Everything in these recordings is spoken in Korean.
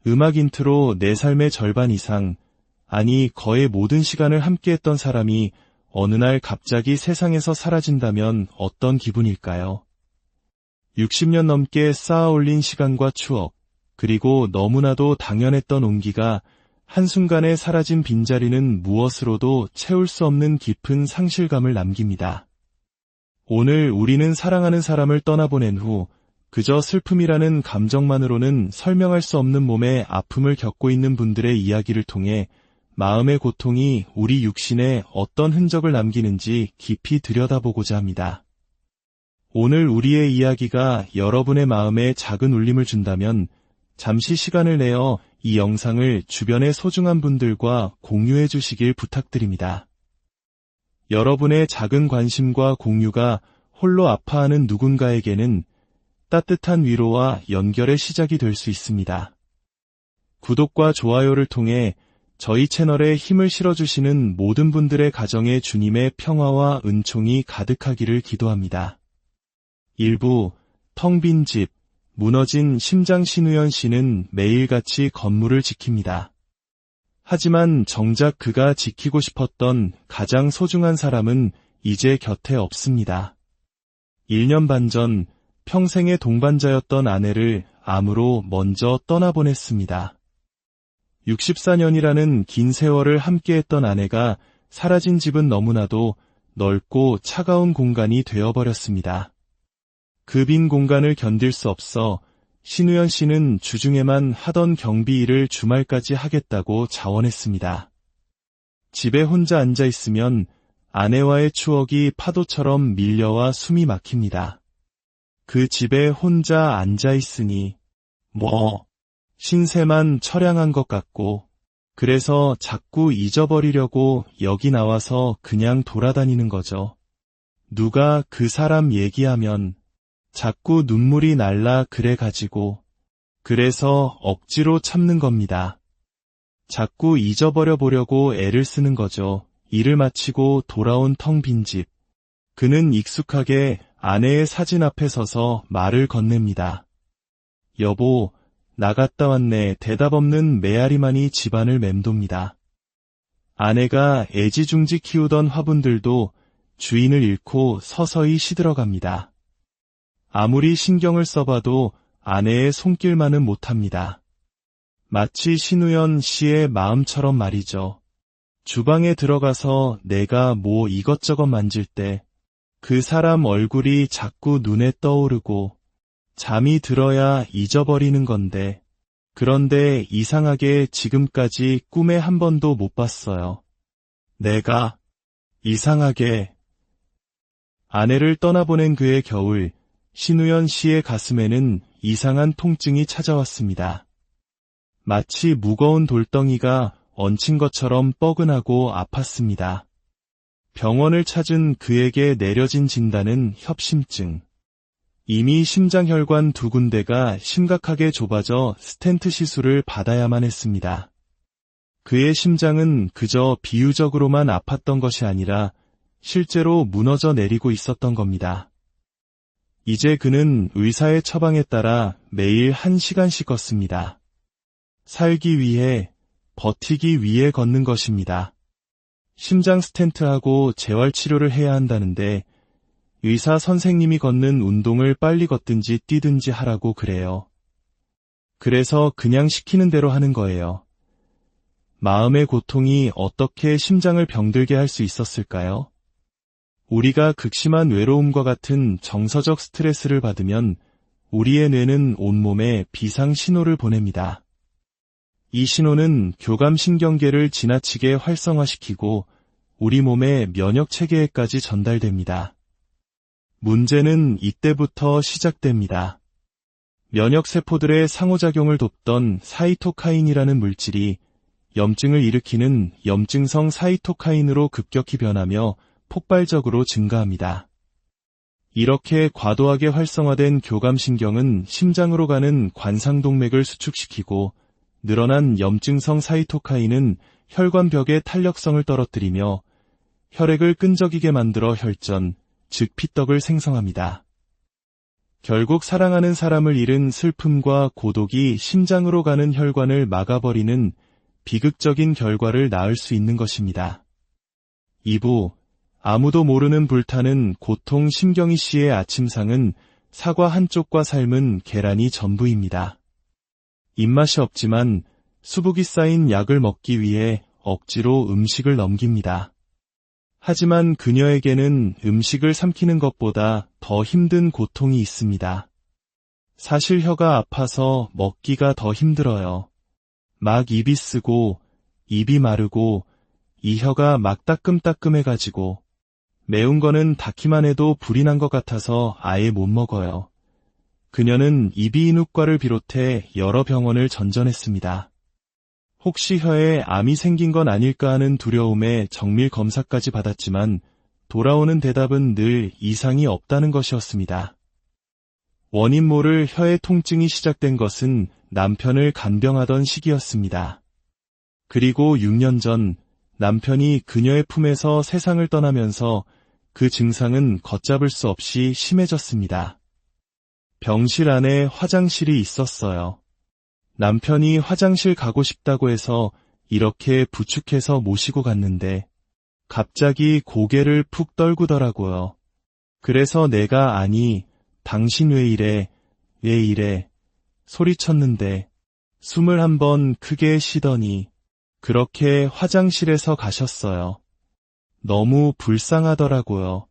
음악 인트로 내 삶의 절반 이상, 아니 거의 모든 시간을 함께했던 사람이 어느 날 갑자기 세상에서 사라진다면 어떤 기분일까요? 60년 넘게 쌓아 올린 시간과 추억, 그리고 너무나도 당연했던 온기가 한순간에 사라진 빈자리는 무엇으로도 채울 수 없는 깊은 상실감을 남깁니다. 오늘 우리는 사랑하는 사람을 떠나보낸 후 그저 슬픔이라는 감정만으로는 설명할 수 없는 몸의 아픔을 겪고 있는 분들의 이야기를 통해 마음의 고통이 우리 육신에 어떤 흔적을 남기는지 깊이 들여다보고자 합니다. 오늘 우리의 이야기가 여러분의 마음에 작은 울림을 준다면 잠시 시간을 내어 이 영상을 주변의 소중한 분들과 공유해 주시길 부탁드립니다. 여러분의 작은 관심과 공유가 홀로 아파하는 누군가에게는 따뜻한 위로와 연결의 시작이 될 수 있습니다. 구독과 좋아요를 통해 저희 채널에 힘을 실어주시는 모든 분들의 가정에 주님의 평화와 은총이 가득하기를 기도합니다. 1부, 텅 빈 집, 무너진 심장. 신우연 씨는 매일같이 건물을 지킵니다. 하지만 정작 그가 지키고 싶었던 가장 소중한 사람은 이제 곁에 없습니다. 1년 반 전 평생의 동반자였던 아내를 암으로 먼저 떠나보냈습니다. 64년이라는 긴 세월을 함께했던 아내가 사라진 집은 너무나도 넓고 차가운 공간이 되어버렸습니다. 그 빈 공간을 견딜 수 없어 신우연 씨는 주중에만 하던 경비 일을 주말까지 하겠다고 자원했습니다. 집에 혼자 앉아 있으면 아내와의 추억이 파도처럼 밀려와 숨이 막힙니다. 그 집에 혼자 앉아 있으니 신세만 처량한 것 같고, 그래서 자꾸 잊어버리려고 여기 나와서 그냥 돌아다니는 거죠. 누가 그 사람 얘기하면 자꾸 눈물이 날라 그래가지고, 그래서 억지로 참는 겁니다. 자꾸 잊어버려 보려고 애를 쓰는 거죠. 일을 마치고 돌아온 텅 빈 집. 그는 익숙하게 아내의 사진 앞에 서서 말을 건넵니다. 여보, 나갔다 왔네. 대답 없는 메아리만이 집안을 맴돕니다. 아내가 애지중지 키우던 화분들도 주인을 잃고 서서히 시들어갑니다. 아무리 신경을 써봐도 아내의 손길만은 못합니다. 마치 신우연 씨의 마음처럼 말이죠. 주방에 들어가서 내가 뭐 이것저것 만질 때 그 사람 얼굴이 자꾸 눈에 떠오르고 잠이 들어야 잊어버리는 건데, 그런데 이상하게 지금까지 꿈에 한 번도 못 봤어요. 내가 이상하게. 아내를 떠나보낸 그의 겨울, 신우연 씨의 가슴에는 이상한 통증이 찾아왔습니다. 마치 무거운 돌덩이가 얹힌 것처럼 뻐근하고 아팠습니다. 병원을 찾은 그에게 내려진 진단은 협심증. 이미 심장혈관 2군데가 심각하게 좁아져 스텐트 시술을 받아야만 했습니다. 그의 심장은 그저 비유적으로만 아팠던 것이 아니라 실제로 무너져 내리고 있었던 겁니다. 이제 그는 의사의 처방에 따라 매일 1시간씩 걷습니다. 살기 위해, 버티기 위해 걷는 것입니다. 심장 스텐트하고 재활치료를 해야 한다는데 의사 선생님이 걷는 운동을 빨리 걷든지 뛰든지 하라고 그래요. 그래서 그냥 시키는 대로 하는 거예요. 마음의 고통이 어떻게 심장을 병들게 할 수 있었을까요? 우리가 극심한 외로움과 같은 정서적 스트레스를 받으면 우리의 뇌는 온몸에 비상 신호를 보냅니다. 이 신호는 교감신경계를 지나치게 활성화시키고 우리 몸의 면역체계에까지 전달됩니다. 문제는 이때부터 시작됩니다. 면역세포들의 상호작용을 돕던 사이토카인이라는 물질이 염증을 일으키는 염증성 사이토카인으로 급격히 변하며 폭발적으로 증가합니다. 이렇게 과도하게 활성화된 교감신경은 심장으로 가는 관상동맥을 수축시키고 늘어난 염증성 사이토카인은 혈관벽의 탄력성을 떨어뜨리며 혈액을 끈적이게 만들어 혈전, 즉 피떡을 생성합니다. 결국 사랑하는 사람을 잃은 슬픔과 고독이 심장으로 가는 혈관을 막아버리는 비극적인 결과를 낳을 수 있는 것입니다. 2부 아무도 모르는 불타는 고통. 심경희 씨의 아침상은 사과 한쪽과 삶은 계란이 전부입니다. 입맛이 없지만 수북이 쌓인 약을 먹기 위해 억지로 음식을 넘깁니다. 하지만 그녀에게는 음식을 삼키는 것보다 더 힘든 고통이 있습니다. 사실 혀가 아파서 먹기가 더 힘들어요. 막 입이 쓰고 입이 마르고 이 혀가 막 따끔따끔해가지고 매운 거는 닿기만 해도 불이 난 것 같아서 아예 못 먹어요. 그녀는 이비인후과를 비롯해 여러 병원을 전전했습니다. 혹시 혀에 암이 생긴 건 아닐까 하는 두려움에 정밀 검사까지 받았지만 돌아오는 대답은 늘 이상이 없다는 것이었습니다. 원인 모를 혀의 통증이 시작된 것은 남편을 간병하던 시기였습니다. 그리고 6년 전 남편이 그녀의 품에서 세상을 떠나면서 그 증상은 걷잡을 수 없이 심해졌습니다. 병실 안에 화장실이 있었어요. 남편이 화장실 가고 싶다고 해서 이렇게 부축해서 모시고 갔는데 갑자기 고개를 푹 떨구더라고요. 그래서 내가 아니, 당신 왜 이래 소리쳤는데 숨을 한번 크게 쉬더니 그렇게 화장실에서 가셨어요. 너무 불쌍하더라고요.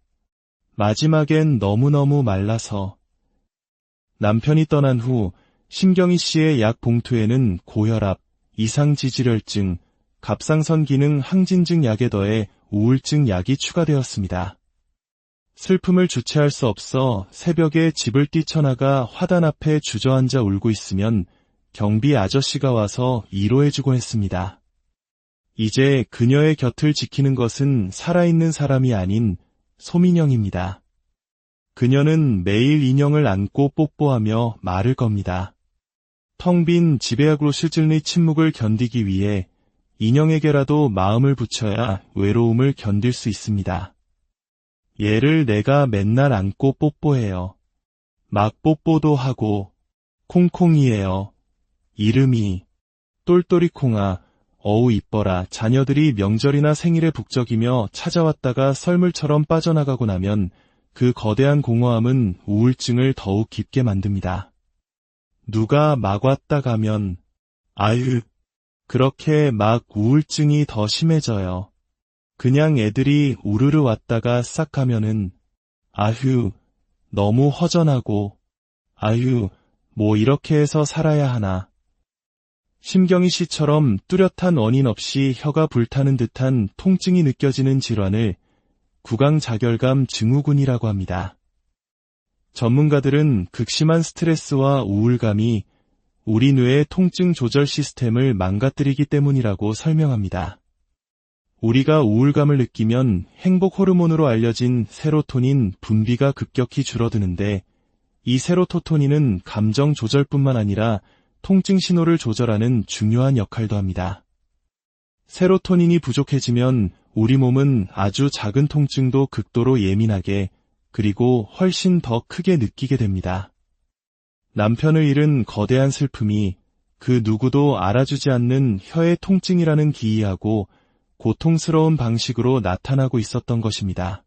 마지막엔 너무너무 말라서. 남편이 떠난 후 심경희 씨의 약 봉투에는 고혈압, 이상지질혈증, 갑상선 기능 항진증 약에 더해 우울증 약이 추가되었습니다. 슬픔을 주체할 수 없어 새벽에 집을 뛰쳐나가 화단 앞에 주저앉아 울고 있으면 경비 아저씨가 와서 위로해주곤 했습니다. 이제 그녀의 곁을 지키는 것은 살아있는 사람이 아닌 소민영입니다. 그녀는 매일 인형을 안고 뽀뽀하며 말을 겁니다. 텅 빈 지배약으로 실질의 침묵을 견디기 위해 인형에게라도 마음을 붙여야 외로움을 견딜 수 있습니다. 얘를 내가 맨날 안고 뽀뽀해요. 막 뽀뽀도 하고 콩콩이에요. 이름이 똘똘이콩아. 어우 이뻐라. 자녀들이 명절이나 생일에 북적이며 찾아왔다가 썰물처럼 빠져나가고 나면 그 거대한 공허함은 우울증을 더욱 깊게 만듭니다. 누가 막 왔다 가면 아유, 그렇게 막 우울증이 더 심해져요. 그냥 애들이 우르르 왔다가 싹 가면은 아휴, 너무 허전하고 아휴, 뭐 이렇게 해서 살아야 하나. 심경희 씨처럼 뚜렷한 원인 없이 혀가 불타는 듯한 통증이 느껴지는 질환을 구강자결감 증후군이라고 합니다. 전문가들은 극심한 스트레스와 우울감이 우리 뇌의 통증 조절 시스템을 망가뜨리기 때문이라고 설명합니다. 우리가 우울감을 느끼면 행복 호르몬으로 알려진 세로토닌 분비가 급격히 줄어드는데 이 세로토닌은 감정 조절뿐만 아니라 통증 신호를 조절하는 중요한 역할도 합니다. 세로토닌이 부족해지면 우리 몸은 아주 작은 통증도 극도로 예민하게 그리고 훨씬 더 크게 느끼게 됩니다. 남편을 잃은 거대한 슬픔이 그 누구도 알아주지 않는 혀의 통증이라는 기이하고 고통스러운 방식으로 나타나고 있었던 것입니다.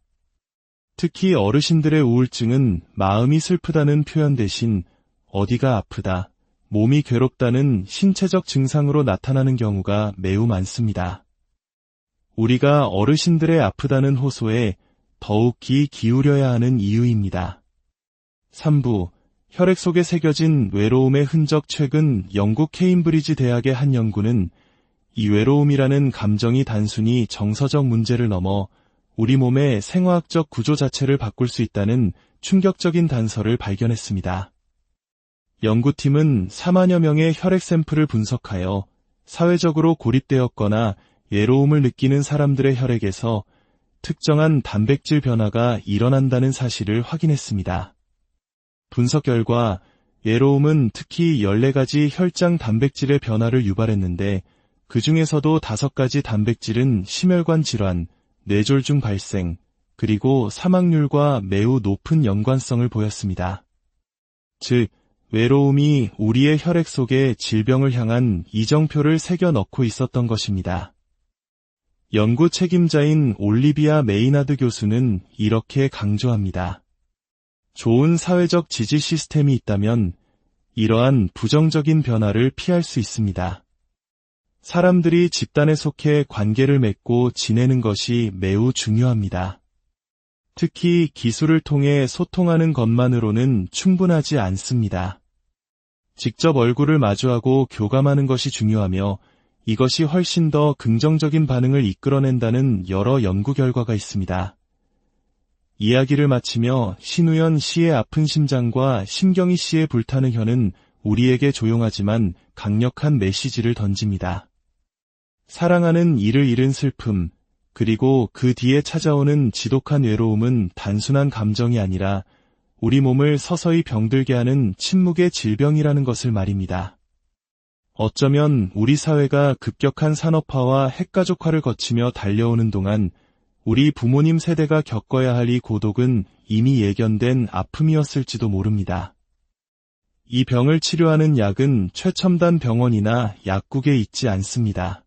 특히 어르신들의 우울증은 마음이 슬프다는 표현 대신 어디가 아프다, 몸이 괴롭다는 신체적 증상으로 나타나는 경우가 매우 많습니다. 우리가 어르신들의 아프다는 호소에 더욱 귀 기울여야 하는 이유입니다. 3부 혈액 속에 새겨진 외로움의 흔적. 최근 영국 케임브리지 대학의 한 연구는 이 외로움이라는 감정이 단순히 정서적 문제를 넘어 우리 몸의 생화학적 구조 자체를 바꿀 수 있다는 충격적인 단서를 발견했습니다. 연구팀은 4만여 명의 혈액 샘플을 분석하여 사회적으로 고립되었거나 외로움을 느끼는 사람들의 혈액에서 특정한 단백질 변화가 일어난다는 사실을 확인했습니다. 분석 결과 외로움은 특히 14가지 혈장 단백질의 변화를 유발했는데 그 중에서도 5가지 단백질은 심혈관 질환, 뇌졸중 발생, 그리고 사망률과 매우 높은 연관성을 보였습니다. 즉, 외로움이 우리의 혈액 속에 질병을 향한 이정표를 새겨 넣고 있었던 것입니다. 연구 책임자인 올리비아 메이나드 교수는 이렇게 강조합니다. 좋은 사회적 지지 시스템이 있다면 이러한 부정적인 변화를 피할 수 있습니다. 사람들이 집단에 속해 관계를 맺고 지내는 것이 매우 중요합니다. 특히 기술을 통해 소통하는 것만으로는 충분하지 않습니다. 직접 얼굴을 마주하고 교감하는 것이 중요하며 이것이 훨씬 더 긍정적인 반응을 이끌어낸다는 여러 연구 결과가 있습니다. 이야기를 마치며 신우연 씨의 아픈 심장과 심경희 씨의 불타는 혀는 우리에게 조용하지만 강력한 메시지를 던집니다. 사랑하는 이를 잃은 슬픔, 그리고 그 뒤에 찾아오는 지독한 외로움은 단순한 감정이 아니라 우리 몸을 서서히 병들게 하는 침묵의 질병이라는 것을 말입니다. 어쩌면 우리 사회가 급격한 산업화와 핵가족화를 거치며 달려오는 동안 우리 부모님 세대가 겪어야 할 이 고독은 이미 예견된 아픔이었을지도 모릅니다. 이 병을 치료하는 약은 최첨단 병원이나 약국에 있지 않습니다.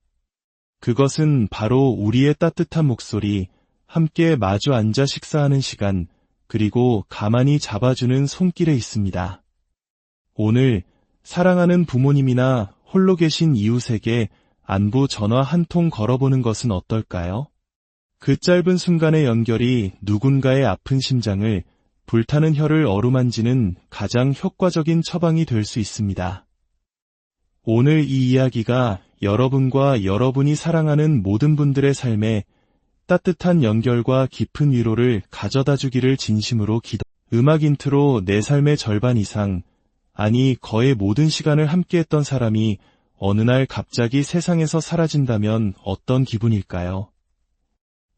그것은 바로 우리의 따뜻한 목소리, 함께 마주 앉아 식사하는 시간, 그리고 가만히 잡아주는 손길에 있습니다. 오늘 사랑하는 부모님이나 홀로 계신 이웃에게 안부 전화 한 통 걸어보는 것은 어떨까요? 그 짧은 순간의 연결이 누군가의 아픈 심장을, 불타는 혀를 어루만지는 가장 효과적인 처방이 될 수 있습니다. 오늘 이 이야기가 여러분과 여러분이 사랑하는 모든 분들의 삶에 따뜻한 연결과 깊은 위로를 가져다 주기를 진심으로 음악 인트로 내 삶의 절반 이상, 아니 거의 모든 시간을 함께했던 사람이 어느 날 갑자기 세상에서 사라진다면 어떤 기분일까요?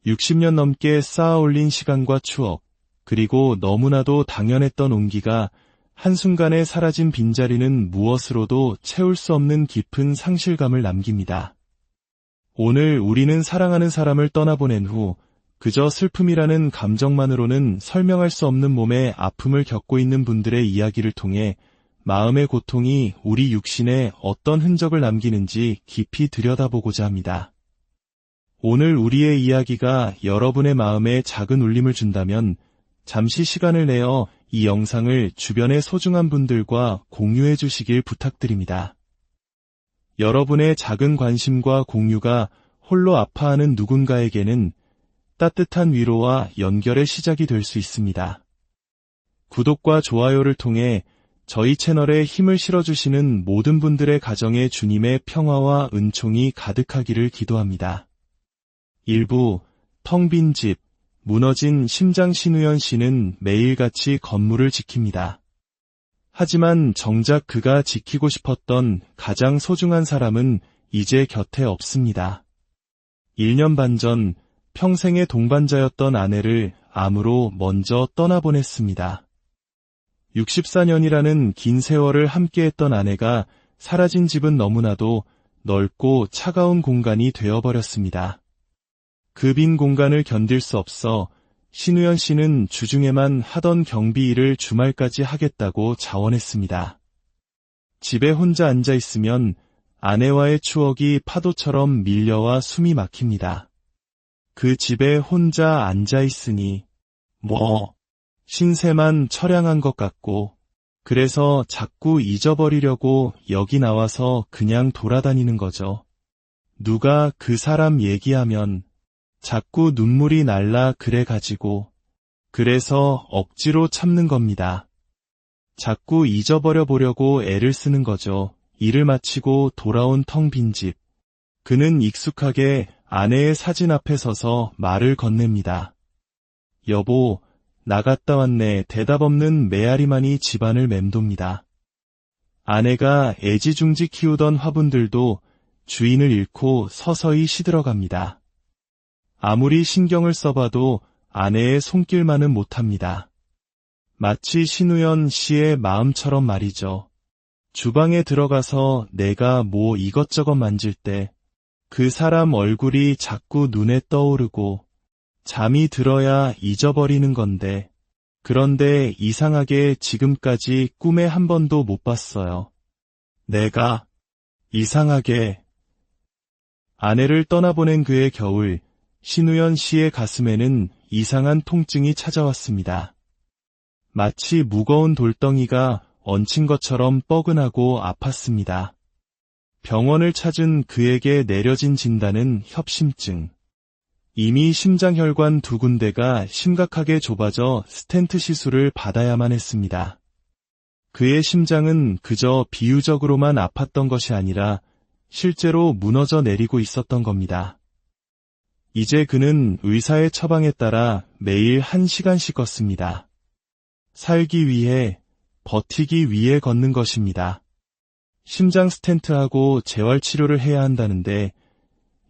60년 넘게 쌓아 올린 시간과 추억, 그리고 너무나도 당연했던 온기가 한순간에 사라진 빈자리는 무엇으로도 채울 수 없는 깊은 상실감을 남깁니다. 오늘 우리는 사랑하는 사람을 떠나보낸 후 그저 슬픔이라는 감정만으로는 설명할 수 없는 몸의 아픔을 겪고 있는 분들의 이야기를 통해 마음의 고통이 우리 육신에 어떤 흔적을 남기는지 깊이 들여다보고자 합니다. 오늘 우리의 이야기가 여러분의 마음에 작은 울림을 준다면 잠시 시간을 내어 이 영상을 주변의 소중한 분들과 공유해 주시길 부탁드립니다. 여러분의 작은 관심과 공유가 홀로 아파하는 누군가에게는 따뜻한 위로와 연결의 시작이 될 수 있습니다. 구독과 좋아요를 통해 저희 채널에 힘을 실어주시는 모든 분들의 가정에 주님의 평화와 은총이 가득하기를 기도합니다. 일부 텅 빈 집, 무너진 심장 신우연 씨는 매일같이 건물을 지킵니다. 하지만 정작 그가 지키고 싶었던 가장 소중한 사람은 이제 곁에 없습니다. 1년 반 전 평생의 동반자였던 아내를 암으로 먼저 떠나보냈습니다. 64년이라는 긴 세월을 함께했던 아내가 사라진 집은 너무나도 넓고 차가운 공간이 되어버렸습니다. 그 빈 공간을 견딜 수 없어 신우연 씨는 주중에만 하던 경비 일을 주말까지 하겠다고 자원했습니다. 집에 혼자 앉아 있으면 아내와의 추억이 파도처럼 밀려와 숨이 막힙니다. 그 집에 혼자 앉아 있으니 신세만 처량한 것 같고, 그래서 자꾸 잊어버리려고 여기 나와서 그냥 돌아다니는 거죠. 누가 그 사람 얘기하면 자꾸 눈물이 날라 그래가지고, 그래서 억지로 참는 겁니다. 자꾸 잊어버려 보려고 애를 쓰는 거죠. 일을 마치고 돌아온 텅 빈 집. 그는 익숙하게 아내의 사진 앞에 서서 말을 건넵니다. 여보, 나갔다 왔네. 대답 없는 메아리만이 집안을 맴돕니다. 아내가 애지중지 키우던 화분들도 주인을 잃고 서서히 시들어갑니다. 아무리 신경을 써봐도 아내의 손길만은 못합니다. 마치 신우연 씨의 마음처럼 말이죠. 주방에 들어가서 내가 뭐 이것저것 만질 때 그 사람 얼굴이 자꾸 눈에 떠오르고 잠이 들어야 잊어버리는 건데 그런데 이상하게 지금까지 꿈에 한 번도 못 봤어요. 내가 이상하게 아내를 떠나보낸 그의 겨울, 신우연 씨의 가슴에는 이상한 통증이 찾아왔습니다. 마치 무거운 돌덩이가 얹힌 것처럼 뻐근하고 아팠습니다. 병원을 찾은 그에게 내려진 진단은 협심증. 이미 심장혈관 두 군데가 심각하게 좁아져 스텐트 시술을 받아야만 했습니다. 그의 심장은 그저 비유적으로만 아팠던 것이 아니라 실제로 무너져 내리고 있었던 겁니다. 이제 그는 의사의 처방에 따라 매일 1시간씩 걷습니다. 살기 위해, 버티기 위해 걷는 것입니다. 심장 스텐트하고 재활치료를 해야 한다는데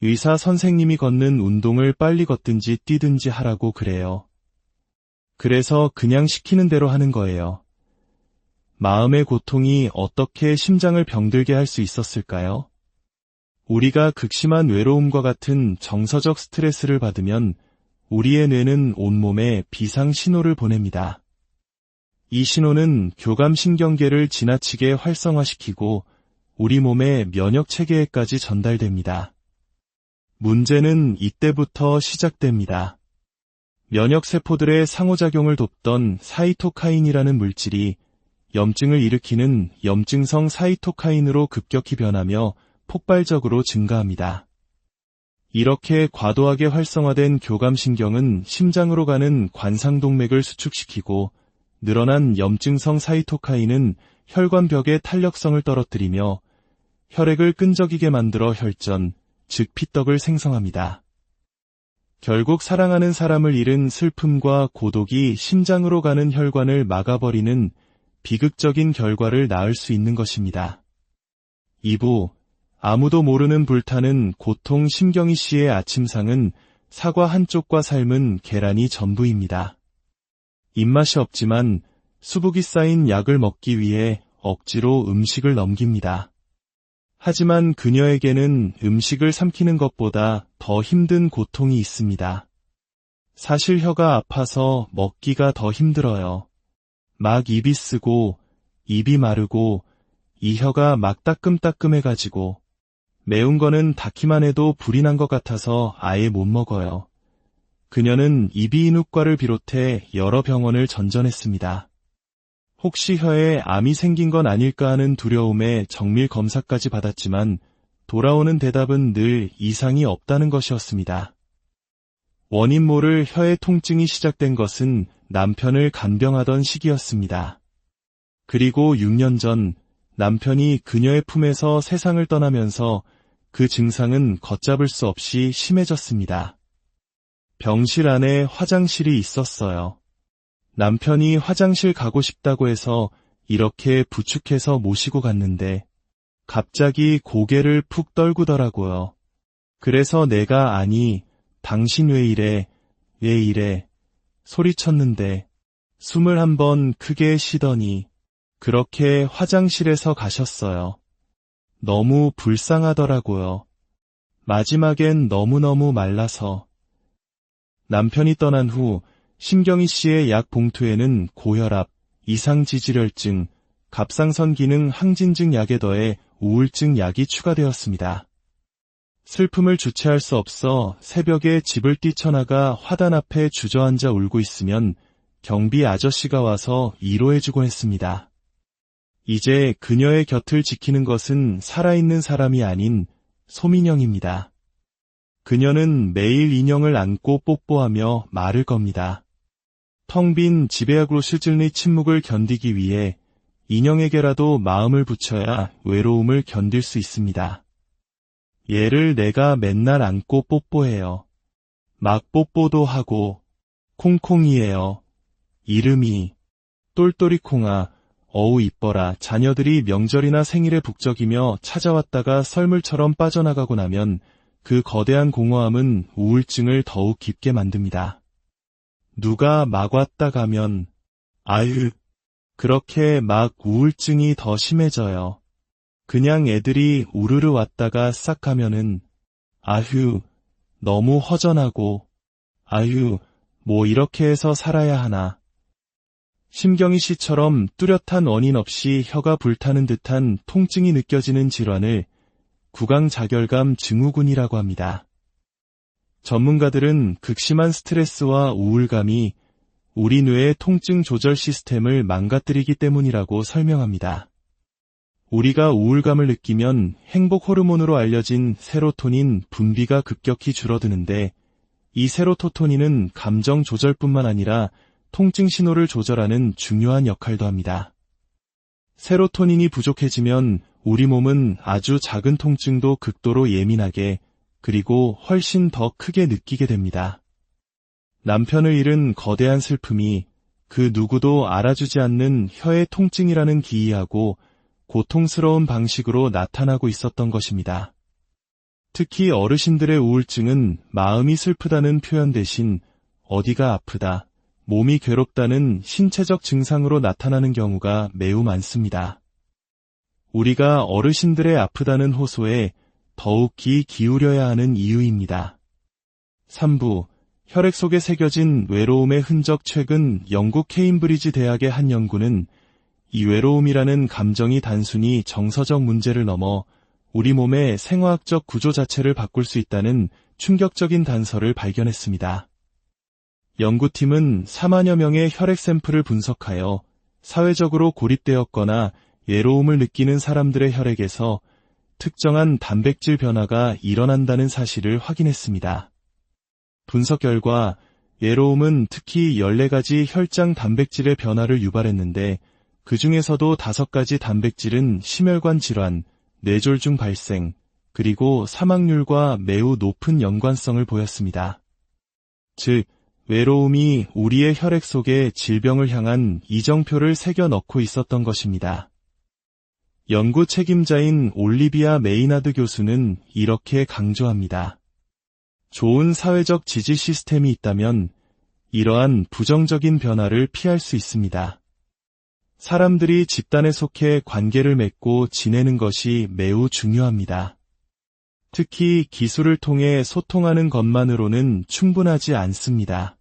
의사 선생님이 걷는 운동을 빨리 걷든지 뛰든지 하라고 그래요. 그래서 그냥 시키는 대로 하는 거예요. 마음의 고통이 어떻게 심장을 병들게 할 수 있었을까요? 우리가 극심한 외로움과 같은 정서적 스트레스를 받으면 우리의 뇌는 온몸에 비상 신호를 보냅니다. 이 신호는 교감신경계를 지나치게 활성화시키고 우리 몸의 면역체계에까지 전달됩니다. 문제는 이때부터 시작됩니다. 면역세포들의 상호작용을 돕던 사이토카인이라는 물질이 염증을 일으키는 염증성 사이토카인으로 급격히 변하며 폭발적으로 증가합니다. 이렇게 과도하게 활성화된 교감신경은 심장으로 가는 관상동맥을 수축시키고 늘어난 염증성 사이토카인은 혈관벽의 탄력성을 떨어뜨리며 혈액을 끈적이게 만들어 혈전, 즉 피떡을 생성합니다. 결국 사랑하는 사람을 잃은 슬픔과 고독이 심장으로 가는 혈관을 막아버리는 비극적인 결과를 낳을 수 있는 것입니다. 2부 아무도 모르는 불타는 고통 심경희 씨의 아침상은 사과 한쪽과 삶은 계란이 전부입니다. 입맛이 없지만 수북이 쌓인 약을 먹기 위해 억지로 음식을 넘깁니다. 하지만 그녀에게는 음식을 삼키는 것보다 더 힘든 고통이 있습니다. 사실 혀가 아파서 먹기가 더 힘들어요. 막 입이 쓰고 입이 마르고 이 혀가 막 따끔따끔해가지고 매운 거는 닿기만 해도 불이 난 것 같아서 아예 못 먹어요. 그녀는 이비인후과를 비롯해 여러 병원을 전전했습니다. 혹시 혀에 암이 생긴 건 아닐까 하는 두려움에 정밀 검사까지 받았지만 돌아오는 대답은 늘 이상이 없다는 것이었습니다. 원인 모를 혀의 통증이 시작된 것은 남편을 간병하던 시기였습니다. 그리고 6년 전 남편이 그녀의 품에서 세상을 떠나면서 그 증상은 걷잡을 수 없이 심해졌습니다. 병실 안에 화장실이 있었어요. 남편이 화장실 가고 싶다고 해서 이렇게 부축해서 모시고 갔는데 갑자기 고개를 푹 떨구더라고요. 그래서 내가 아니, 당신 왜 이래 소리쳤는데 숨을 한번 크게 쉬더니 그렇게 화장실에서 가셨어요. 너무 불쌍하더라고요. 마지막엔 너무너무 말라서. 남편이 떠난 후 심경희 씨의 약 봉투에는 고혈압, 이상지질혈증, 갑상선 기능 항진증 약에 더해 우울증 약이 추가되었습니다. 슬픔을 주체할 수 없어 새벽에 집을 뛰쳐나가 화단 앞에 주저앉아 울고 있으면 경비 아저씨가 와서 위로해주곤 했습니다. 이제 그녀의 곁을 지키는 것은 살아있는 사람이 아닌 소민영입니다. 그녀는 매일 인형을 안고 뽀뽀하며 말을 겁니다. 텅 빈 지배약으로 실질의 침묵을 견디기 위해 인형에게라도 마음을 붙여야 외로움을 견딜 수 있습니다. 얘를 내가 맨날 안고 뽀뽀해요. 막 뽀뽀도 하고 콩콩이에요. 이름이 똘똘이콩아. 어우 이뻐라. 자녀들이 명절이나 생일에 북적이며 찾아왔다가 썰물처럼 빠져나가고 나면 그 거대한 공허함은 우울증을 더욱 깊게 만듭니다. 누가 막 왔다 가면 아유 그렇게 막 우울증이 더 심해져요. 그냥 애들이 우르르 왔다가 싹 가면은 아휴 너무 허전하고 아휴 뭐 이렇게 해서 살아야 하나. 심경희 씨처럼 뚜렷한 원인 없이 혀가 불타는 듯한 통증이 느껴지는 질환을 구강자결감 증후군이라고 합니다. 전문가들은 극심한 스트레스와 우울감이 우리 뇌의 통증 조절 시스템을 망가뜨리기 때문이라고 설명합니다. 우리가 우울감을 느끼면 행복 호르몬으로 알려진 세로토닌 분비가 급격히 줄어드는데, 이 세로토닌은 감정 조절뿐만 아니라 통증 신호를 조절하는 중요한 역할도 합니다. 세로토닌이 부족해지면 우리 몸은 아주 작은 통증도 극도로 예민하게, 그리고 훨씬 더 크게 느끼게 됩니다. 남편을 잃은 거대한 슬픔이 그 누구도 알아주지 않는 혀의 통증이라는 기이하고 고통스러운 방식으로 나타나고 있었던 것입니다. 특히 어르신들의 우울증은 마음이 슬프다는 표현 대신 어디가 아프다, 몸이 괴롭다는 신체적 증상으로 나타나는 경우가 매우 많습니다. 우리가 어르신들의 아프다는 호소에 더욱 귀 기울여야 하는 이유입니다. 3부, 혈액 속에 새겨진 외로움의 흔적. 최근 영국 케임브리지 대학의 한 연구는 이 외로움이라는 감정이 단순히 정서적 문제를 넘어 우리 몸의 생화학적 구조 자체를 바꿀 수 있다는 충격적인 단서를 발견했습니다. 연구팀은 4만여 명의 혈액 샘플을 분석하여 사회적으로 고립되었거나 외로움을 느끼는 사람들의 혈액에서 특정한 단백질 변화가 일어난다는 사실을 확인했습니다. 분석 결과 외로움은 특히 14가지 혈장 단백질의 변화를 유발했는데, 그 중에서도 5가지 단백질은 심혈관 질환, 뇌졸중 발생, 그리고 사망률과 매우 높은 연관성을 보였습니다. 즉, 외로움이 우리의 혈액 속에 질병을 향한 이정표를 새겨 넣고 있었던 것입니다. 연구 책임자인 올리비아 메이나드 교수는 이렇게 강조합니다. 좋은 사회적 지지 시스템이 있다면 이러한 부정적인 변화를 피할 수 있습니다. 사람들이 집단에 속해 관계를 맺고 지내는 것이 매우 중요합니다. 특히 기술을 통해 소통하는 것만으로는 충분하지 않습니다.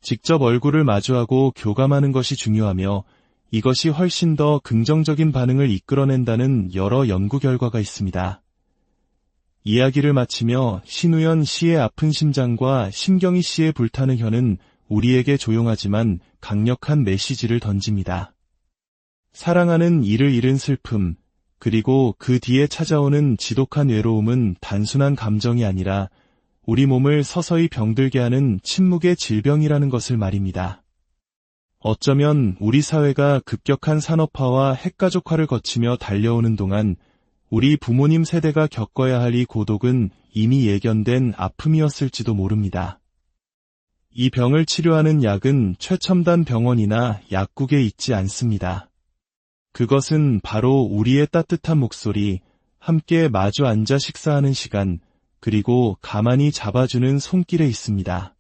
직접 얼굴을 마주하고 교감하는 것이 중요하며, 이것이 훨씬 더 긍정적인 반응을 이끌어낸다는 여러 연구 결과가 있습니다. 이야기를 마치며 신우연 씨의 아픈 심장과 심경희 씨의 불타는 혀는 우리에게 조용하지만 강력한 메시지를 던집니다. 사랑하는 이를 잃은 슬픔, 그리고 그 뒤에 찾아오는 지독한 외로움은 단순한 감정이 아니라 우리 몸을 서서히 병들게 하는 침묵의 질병이라는 것을 말입니다. 어쩌면 우리 사회가 급격한 산업화와 핵가족화를 거치며 달려오는 동안 우리 부모님 세대가 겪어야 할 이 고독은 이미 예견된 아픔이었을지도 모릅니다. 이 병을 치료하는 약은 최첨단 병원이나 약국에 있지 않습니다. 그것은 바로 우리의 따뜻한 목소리, 함께 마주 앉아 식사하는 시간, 그리고 가만히 잡아주는 손길에 있습니다.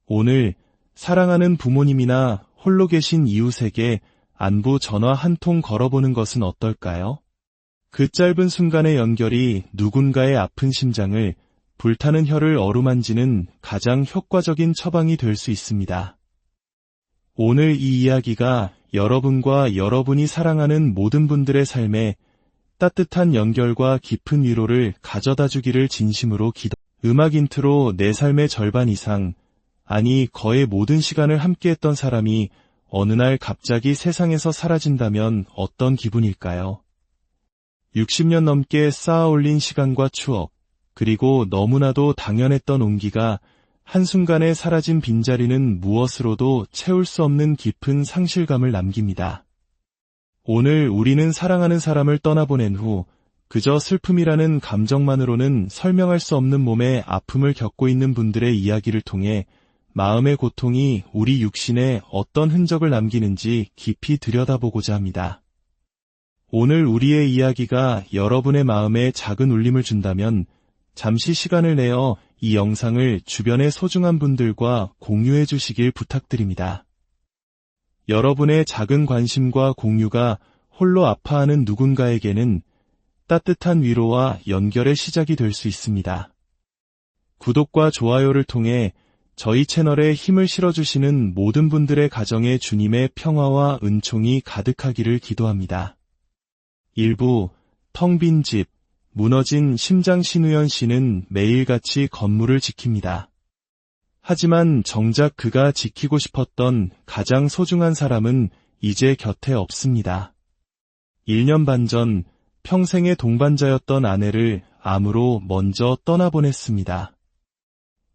오늘 사랑하는 부모님이나 홀로 계신 이웃에게 안부 전화 한 통 걸어보는 것은 어떨까요? 그 짧은 순간의 연결이 누군가의 아픈 심장을, 불타는 혀를 어루만지는 가장 효과적인 처방이 될 수 있습니다. 오늘 이 이야기가 여러분과 여러분이 사랑하는 모든 분들의 삶에 따뜻한 연결과 깊은 위로를 가져다 주기를 진심으로 음악 인트로. 내 삶의 절반 이상, 아니 거의 모든 시간을 함께했던 사람이 어느 날 갑자기 세상에서 사라진다면 어떤 기분일까요? 60년 넘게 쌓아 올린 시간과 추억, 그리고 너무나도 당연했던 온기가 한순간에 사라진 빈자리는 무엇으로도 채울 수 없는 깊은 상실감을 남깁니다. 오늘 우리는 사랑하는 사람을 떠나보낸 후 그저 슬픔이라는 감정만으로는 설명할 수 없는 몸의 아픔을 겪고 있는 분들의 이야기를 통해 마음의 고통이 우리 육신에 어떤 흔적을 남기는지 깊이 들여다보고자 합니다. 오늘 우리의 이야기가 여러분의 마음에 작은 울림을 준다면 잠시 시간을 내어 이 영상을 주변의 소중한 분들과 공유해 주시길 부탁드립니다. 여러분의 작은 관심과 공유가 홀로 아파하는 누군가에게는 따뜻한 위로와 연결의 시작이 될 수 있습니다. 구독과 좋아요를 통해 저희 채널에 힘을 실어주시는 모든 분들의 가정에 주님의 평화와 은총이 가득하기를 기도합니다. 일부 텅 빈 집, 무너진 심장 신우연 씨는 매일같이 건물을 지킵니다. 하지만 정작 그가 지키고 싶었던 가장 소중한 사람은 이제 곁에 없습니다. 1년 반 전 평생의 동반자였던 아내를 암으로 먼저 떠나보냈습니다.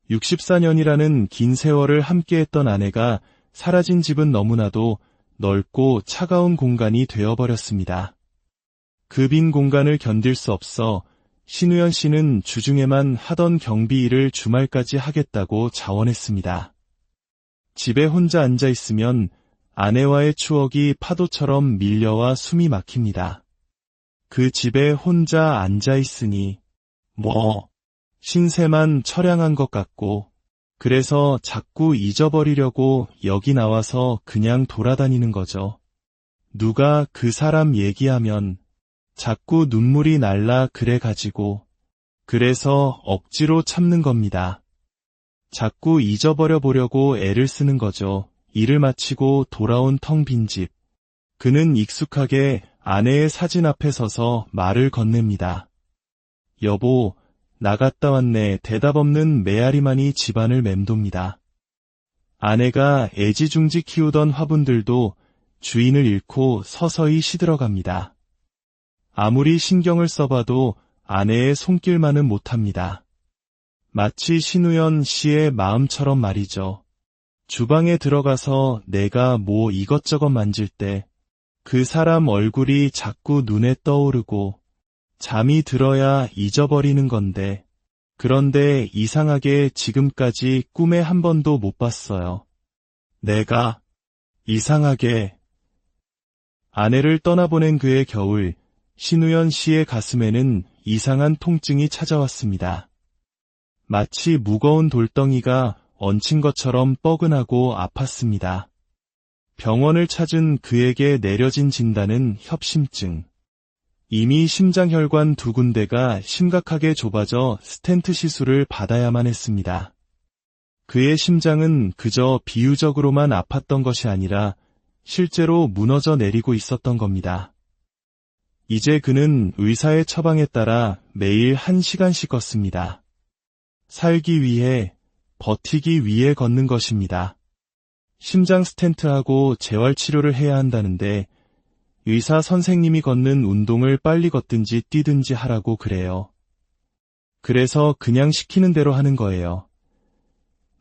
64년이라는 긴 세월을 함께했던 아내가 사라진 집은 너무나도 넓고 차가운 공간이 되어버렸습니다. 그 빈 공간을 견딜 수 없어 신우연 씨는 주중에만 하던 경비 일을 주말까지 하겠다고 자원했습니다. 집에 혼자 앉아 있으면 아내와의 추억이 파도처럼 밀려와 숨이 막힙니다. 그 집에 혼자 앉아 있으니 신세만 처량한 것 같고, 그래서 자꾸 잊어버리려고 여기 나와서 그냥 돌아다니는 거죠. 누가 그 사람 얘기하면 자꾸 눈물이 날라 그래가지고, 그래서 억지로 참는 겁니다. 자꾸 잊어버려 보려고 애를 쓰는 거죠. 일을 마치고 돌아온 텅 빈 집. 그는 익숙하게 아내의 사진 앞에 서서 말을 건넵니다. 여보, 나갔다 왔네. 대답 없는 메아리만이 집안을 맴돕니다. 아내가 애지중지 키우던 화분들도 주인을 잃고 서서히 시들어갑니다. 아무리 신경을 써봐도 아내의 손길만은 못합니다. 마치 신우연 씨의 마음처럼 말이죠. 주방에 들어가서 내가 뭐 이것저것 만질 때 그 사람 얼굴이 자꾸 눈에 떠오르고 잠이 들어야 잊어버리는 건데, 그런데 이상하게 지금까지 꿈에 한 번도 못 봤어요. 내가 이상하게 아내를 떠나보낸 그의 겨울, 신우연 씨의 가슴에는 이상한 통증이 찾아왔습니다. 마치 무거운 돌덩이가 얹힌 것처럼 뻐근하고 아팠습니다. 병원을 찾은 그에게 내려진 진단은 협심증. 이미 심장혈관 2군데가 심각하게 좁아져 스텐트 시술을 받아야만 했습니다. 그의 심장은 그저 비유적으로만 아팠던 것이 아니라 실제로 무너져 내리고 있었던 겁니다. 이제 그는 의사의 처방에 따라 매일 1시간씩 걷습니다. 살기 위해, 버티기 위해 걷는 것입니다. 심장 스텐트하고 재활치료를 해야 한다는데 의사 선생님이 걷는 운동을 빨리 걷든지 뛰든지 하라고 그래요. 그래서 그냥 시키는 대로 하는 거예요.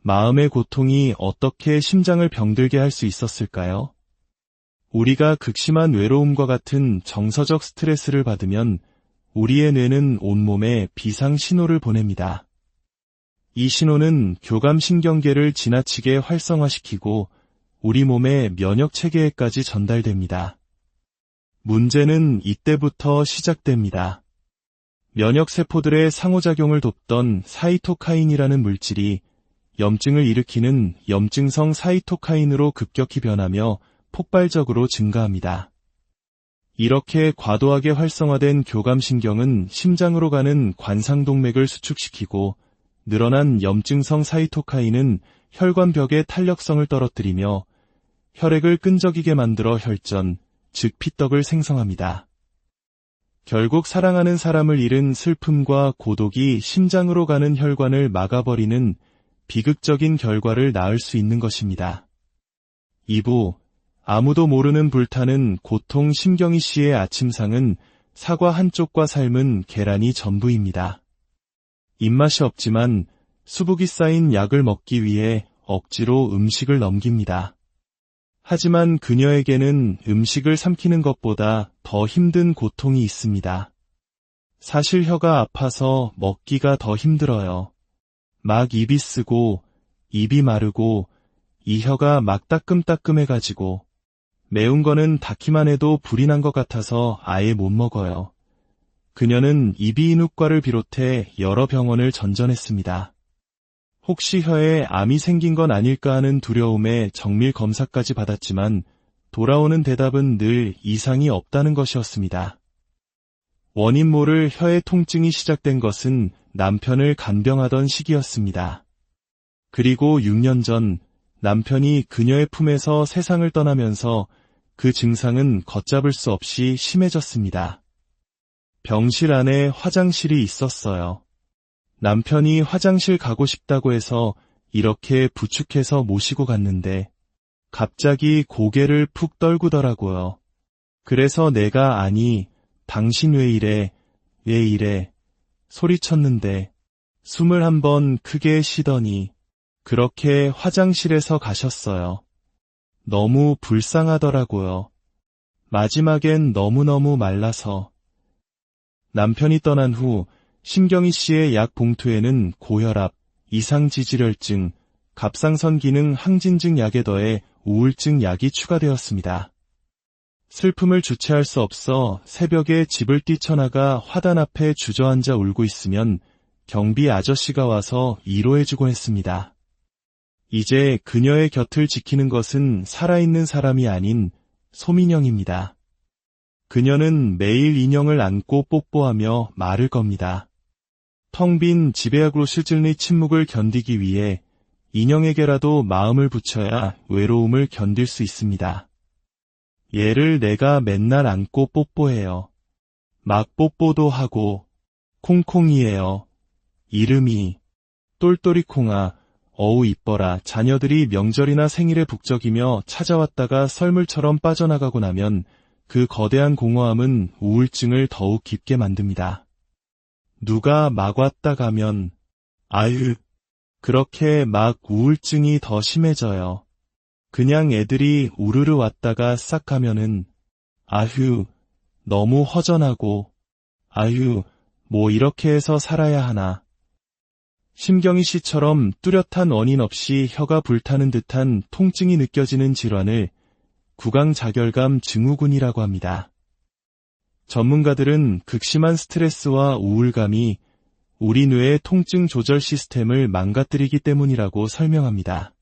마음의 고통이 어떻게 심장을 병들게 할 수 있었을까요? 우리가 극심한 외로움과 같은 정서적 스트레스를 받으면 우리의 뇌는 온몸에 비상 신호를 보냅니다. 이 신호는 교감신경계를 지나치게 활성화시키고 우리 몸의 면역체계에까지 전달됩니다. 문제는 이때부터 시작됩니다. 면역세포들의 상호작용을 돕던 사이토카인이라는 물질이 염증을 일으키는 염증성 사이토카인으로 급격히 변하며 폭발적으로 증가합니다. 이렇게 과도하게 활성화된 교감신경은 심장으로 가는 관상동맥을 수축시키고 늘어난 염증성 사이토카인은 혈관벽의 탄력성을 떨어뜨리며 혈액을 끈적이게 만들어 혈전, 즉 피떡을 생성합니다. 결국 사랑하는 사람을 잃은 슬픔과 고독이 심장으로 가는 혈관을 막아버리는 비극적인 결과를 낳을 수 있는 것입니다. 2부, 아무도 모르는 불타는 고통 심경희 씨의 아침상은 사과 한쪽과 삶은 계란이 전부입니다. 입맛이 없지만 수북이 쌓인 약을 먹기 위해 억지로 음식을 넘깁니다. 하지만 그녀에게는 음식을 삼키는 것보다 더 힘든 고통이 있습니다. 사실 혀가 아파서 먹기가 더 힘들어요. 막 입이 쓰고 입이 마르고 이 혀가 막 따끔따끔해가지고 매운 거는 닿기만 해도 불이 난 것 같아서 아예 못 먹어요. 그녀는 이비인후과를 비롯해 여러 병원을 전전했습니다. 혹시 혀에 암이 생긴 건 아닐까 하는 두려움에 정밀 검사까지 받았지만 돌아오는 대답은 늘 이상이 없다는 것이었습니다. 원인 모를 혀의 통증이 시작된 것은 남편을 간병하던 시기였습니다. 그리고 6년 전 남편이 그녀의 품에서 세상을 떠나면서 그 증상은 걷잡을 수 없이 심해졌습니다. 병실 안에 화장실이 있었어요. 남편이 화장실 가고 싶다고 해서 이렇게 부축해서 모시고 갔는데 갑자기 고개를 푹 떨구더라고요. 그래서 내가 아니, 당신 왜 이래, 왜 이래 소리쳤는데 숨을 한번 크게 쉬더니 그렇게 화장실에서 가셨어요. 너무 불쌍하더라고요. 마지막엔 너무너무 말라서. 남편이 떠난 후 심경희 씨의 약 봉투에는 고혈압, 이상지질혈증, 갑상선 기능 항진증 약에 더해 우울증 약이 추가되었습니다. 슬픔을 주체할 수 없어 새벽에 집을 뛰쳐나가 화단 앞에 주저앉아 울고 있으면 경비 아저씨가 와서 위로해주곤 했습니다. 이제 그녀의 곁을 지키는 것은 살아있는 사람이 아닌 소민영입니다. 그녀는 매일 인형을 안고 뽀뽀하며 말을 겁니다. 텅 빈 지배야그로실질의 침묵을 견디기 위해 인형에게라도 마음을 붙여야 외로움을 견딜 수 있습니다. 얘를 내가 맨날 안고 뽀뽀해요. 막 뽀뽀도 하고 콩콩이에요. 이름이 똘똘이콩아. 어우 이뻐라. 자녀들이 명절이나 생일에 북적이며 찾아왔다가 썰물처럼 빠져나가고 나면 그 거대한 공허함은 우울증을 더욱 깊게 만듭니다. 누가 막 왔다 가면 아유, 그렇게 막 우울증이 더 심해져요. 그냥 애들이 우르르 왔다가 싹 가면은 아휴, 너무 허전하고 아휴, 뭐 이렇게 해서 살아야 하나. 심경희 씨처럼 뚜렷한 원인 없이 혀가 불타는 듯한 통증이 느껴지는 질환을 구강자결감 증후군이라고 합니다. 전문가들은 극심한 스트레스와 우울감이 우리 뇌의 통증 조절 시스템을 망가뜨리기 때문이라고 설명합니다.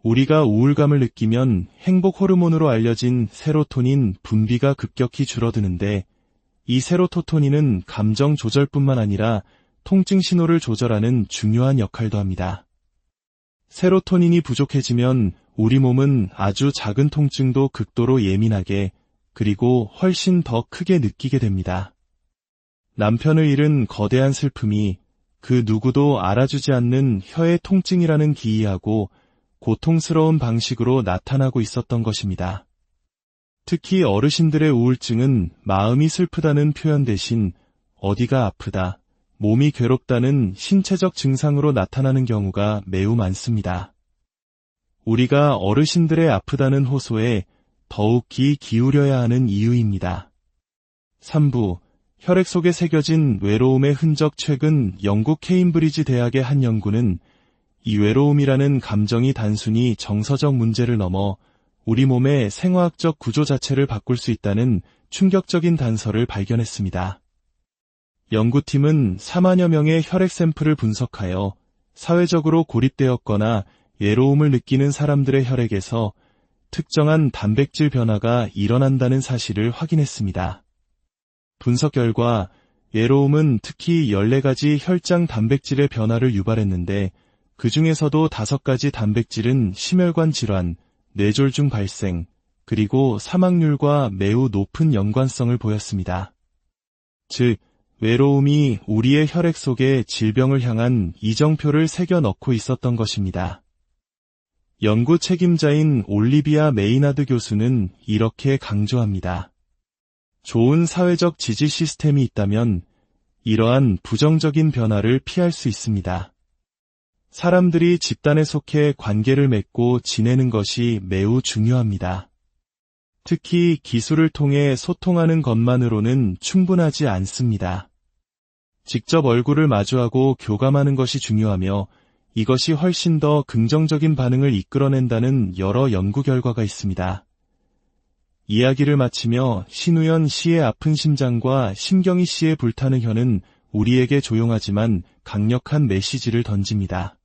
우리가 우울감을 느끼면 행복 호르몬으로 알려진 세로토닌 분비가 급격히 줄어드는데 이 세로토닌은 감정 조절뿐만 아니라 통증 신호를 조절하는 중요한 역할도 합니다. 세로토닌이 부족해지면 우리 몸은 아주 작은 통증도 극도로 예민하게 그리고 훨씬 더 크게 느끼게 됩니다. 남편을 잃은 거대한 슬픔이 그 누구도 알아주지 않는 혀의 통증이라는 기이하고 고통스러운 방식으로 나타나고 있었던 것입니다. 특히 어르신들의 우울증은 마음이 슬프다는 표현 대신 어디가 아프다, 몸이 괴롭다는 신체적 증상으로 나타나는 경우가 매우 많습니다. 우리가 어르신들의 아프다는 호소에 더욱 귀 기울여야 하는 이유입니다. 3부, 혈액 속에 새겨진 외로움의 흔적. 최근 영국 케임브리지 대학의 한 연구는 이 외로움이라는 감정이 단순히 정서적 문제를 넘어 우리 몸의 생화학적 구조 자체를 바꿀 수 있다는 충격적인 단서를 발견했습니다. 연구팀은 4만여 명의 혈액 샘플을 분석하여 사회적으로 고립되었거나 외로움을 느끼는 사람들의 혈액에서 특정한 단백질 변화가 일어난다는 사실을 확인했습니다. 분석 결과 외로움은 특히 14가지 혈장 단백질의 변화를 유발했는데 그 중에서도 5가지 단백질은 심혈관 질환, 뇌졸중 발생, 그리고 사망률과 매우 높은 연관성을 보였습니다. 즉, 외로움이 우리의 혈액 속에 질병을 향한 이정표를 새겨 넣고 있었던 것입니다. 연구 책임자인 올리비아 메이나드 교수는 이렇게 강조합니다. 좋은 사회적 지지 시스템이 있다면 이러한 부정적인 변화를 피할 수 있습니다. 사람들이 집단에 속해 관계를 맺고 지내는 것이 매우 중요합니다. 특히 기술을 통해 소통하는 것만으로는 충분하지 않습니다. 직접 얼굴을 마주하고 교감하는 것이 중요하며 이것이 훨씬 더 긍정적인 반응을 이끌어낸다는 여러 연구 결과가 있습니다. 이야기를 마치며 신우연 씨의 아픈 심장과 심경희 씨의 불타는 혀는 우리에게 조용하지만 강력한 메시지를 던집니다.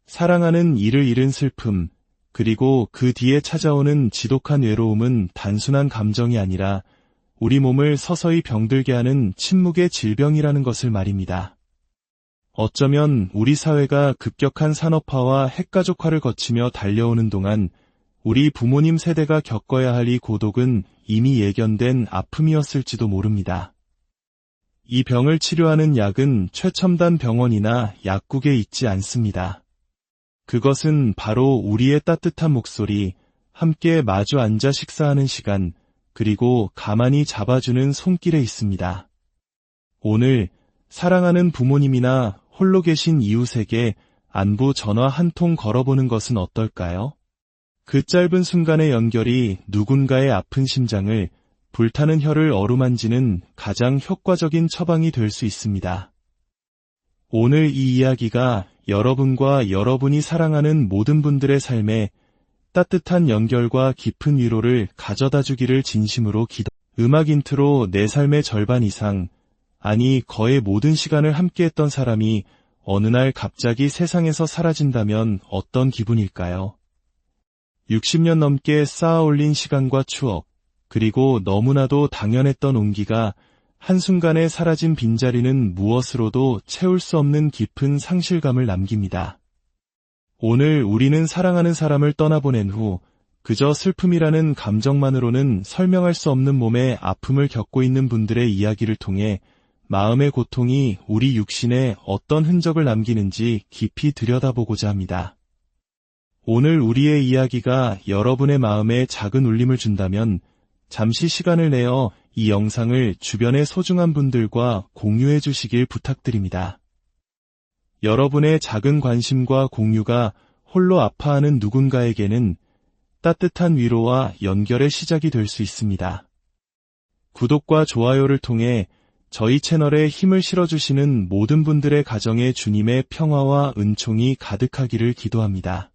사랑하는 이를 잃은 슬픔, 그리고 그 뒤에 찾아오는 지독한 외로움은 단순한 감정이 아니라 우리 몸을 서서히 병들게 하는 침묵의 질병이라는 것을 말입니다. 어쩌면 우리 사회가 급격한 산업화와 핵가족화를 거치며 달려오는 동안 우리 부모님 세대가 겪어야 할 이 고독은 이미 예견된 아픔이었을지도 모릅니다. 이 병을 치료하는 약은 최첨단 병원이나 약국에 있지 않습니다. 그것은 바로 우리의 따뜻한 목소리, 함께 마주 앉아 식사하는 시간, 그리고 가만히 잡아주는 손길에 있습니다. 오늘 사랑하는 부모님이나 홀로 계신 이웃에게 안부 전화 한 통 걸어보는 것은 어떨까요? 그 짧은 순간의 연결이 누군가의 아픈 심장을, 불타는 혀를 어루만지는 가장 효과적인 처방이 될 수 있습니다. 오늘 이 이야기가 여러분과 여러분이 사랑하는 모든 분들의 삶에 따뜻한 연결과 깊은 위로를 가져다 주기를 진심으로 음악 인트로 내 삶의 절반 이상, 아니 거의 모든 시간을 함께했던 사람이 어느 날 갑자기 세상에서 사라진다면 어떤 기분일까요? 60년 넘게 쌓아 올린 시간과 추억, 그리고 너무나도 당연했던 온기가 한순간에 사라진 빈자리는 무엇으로도 채울 수 없는 깊은 상실감을 남깁니다. 오늘 우리는 사랑하는 사람을 떠나보낸 후 그저 슬픔이라는 감정만으로는 설명할 수 없는 몸의 아픔을 겪고 있는 분들의 이야기를 통해 마음의 고통이 우리 육신에 어떤 흔적을 남기는지 깊이 들여다보고자 합니다. 오늘 우리의 이야기가 여러분의 마음에 작은 울림을 준다면 잠시 시간을 내어 이 영상을 주변의 소중한 분들과 공유해 주시길 부탁드립니다. 여러분의 작은 관심과 공유가 홀로 아파하는 누군가에게는 따뜻한 위로와 연결의 시작이 될 수 있습니다. 구독과 좋아요를 통해 저희 채널에 힘을 실어주시는 모든 분들의 가정에 주님의 평화와 은총이 가득하기를 기도합니다.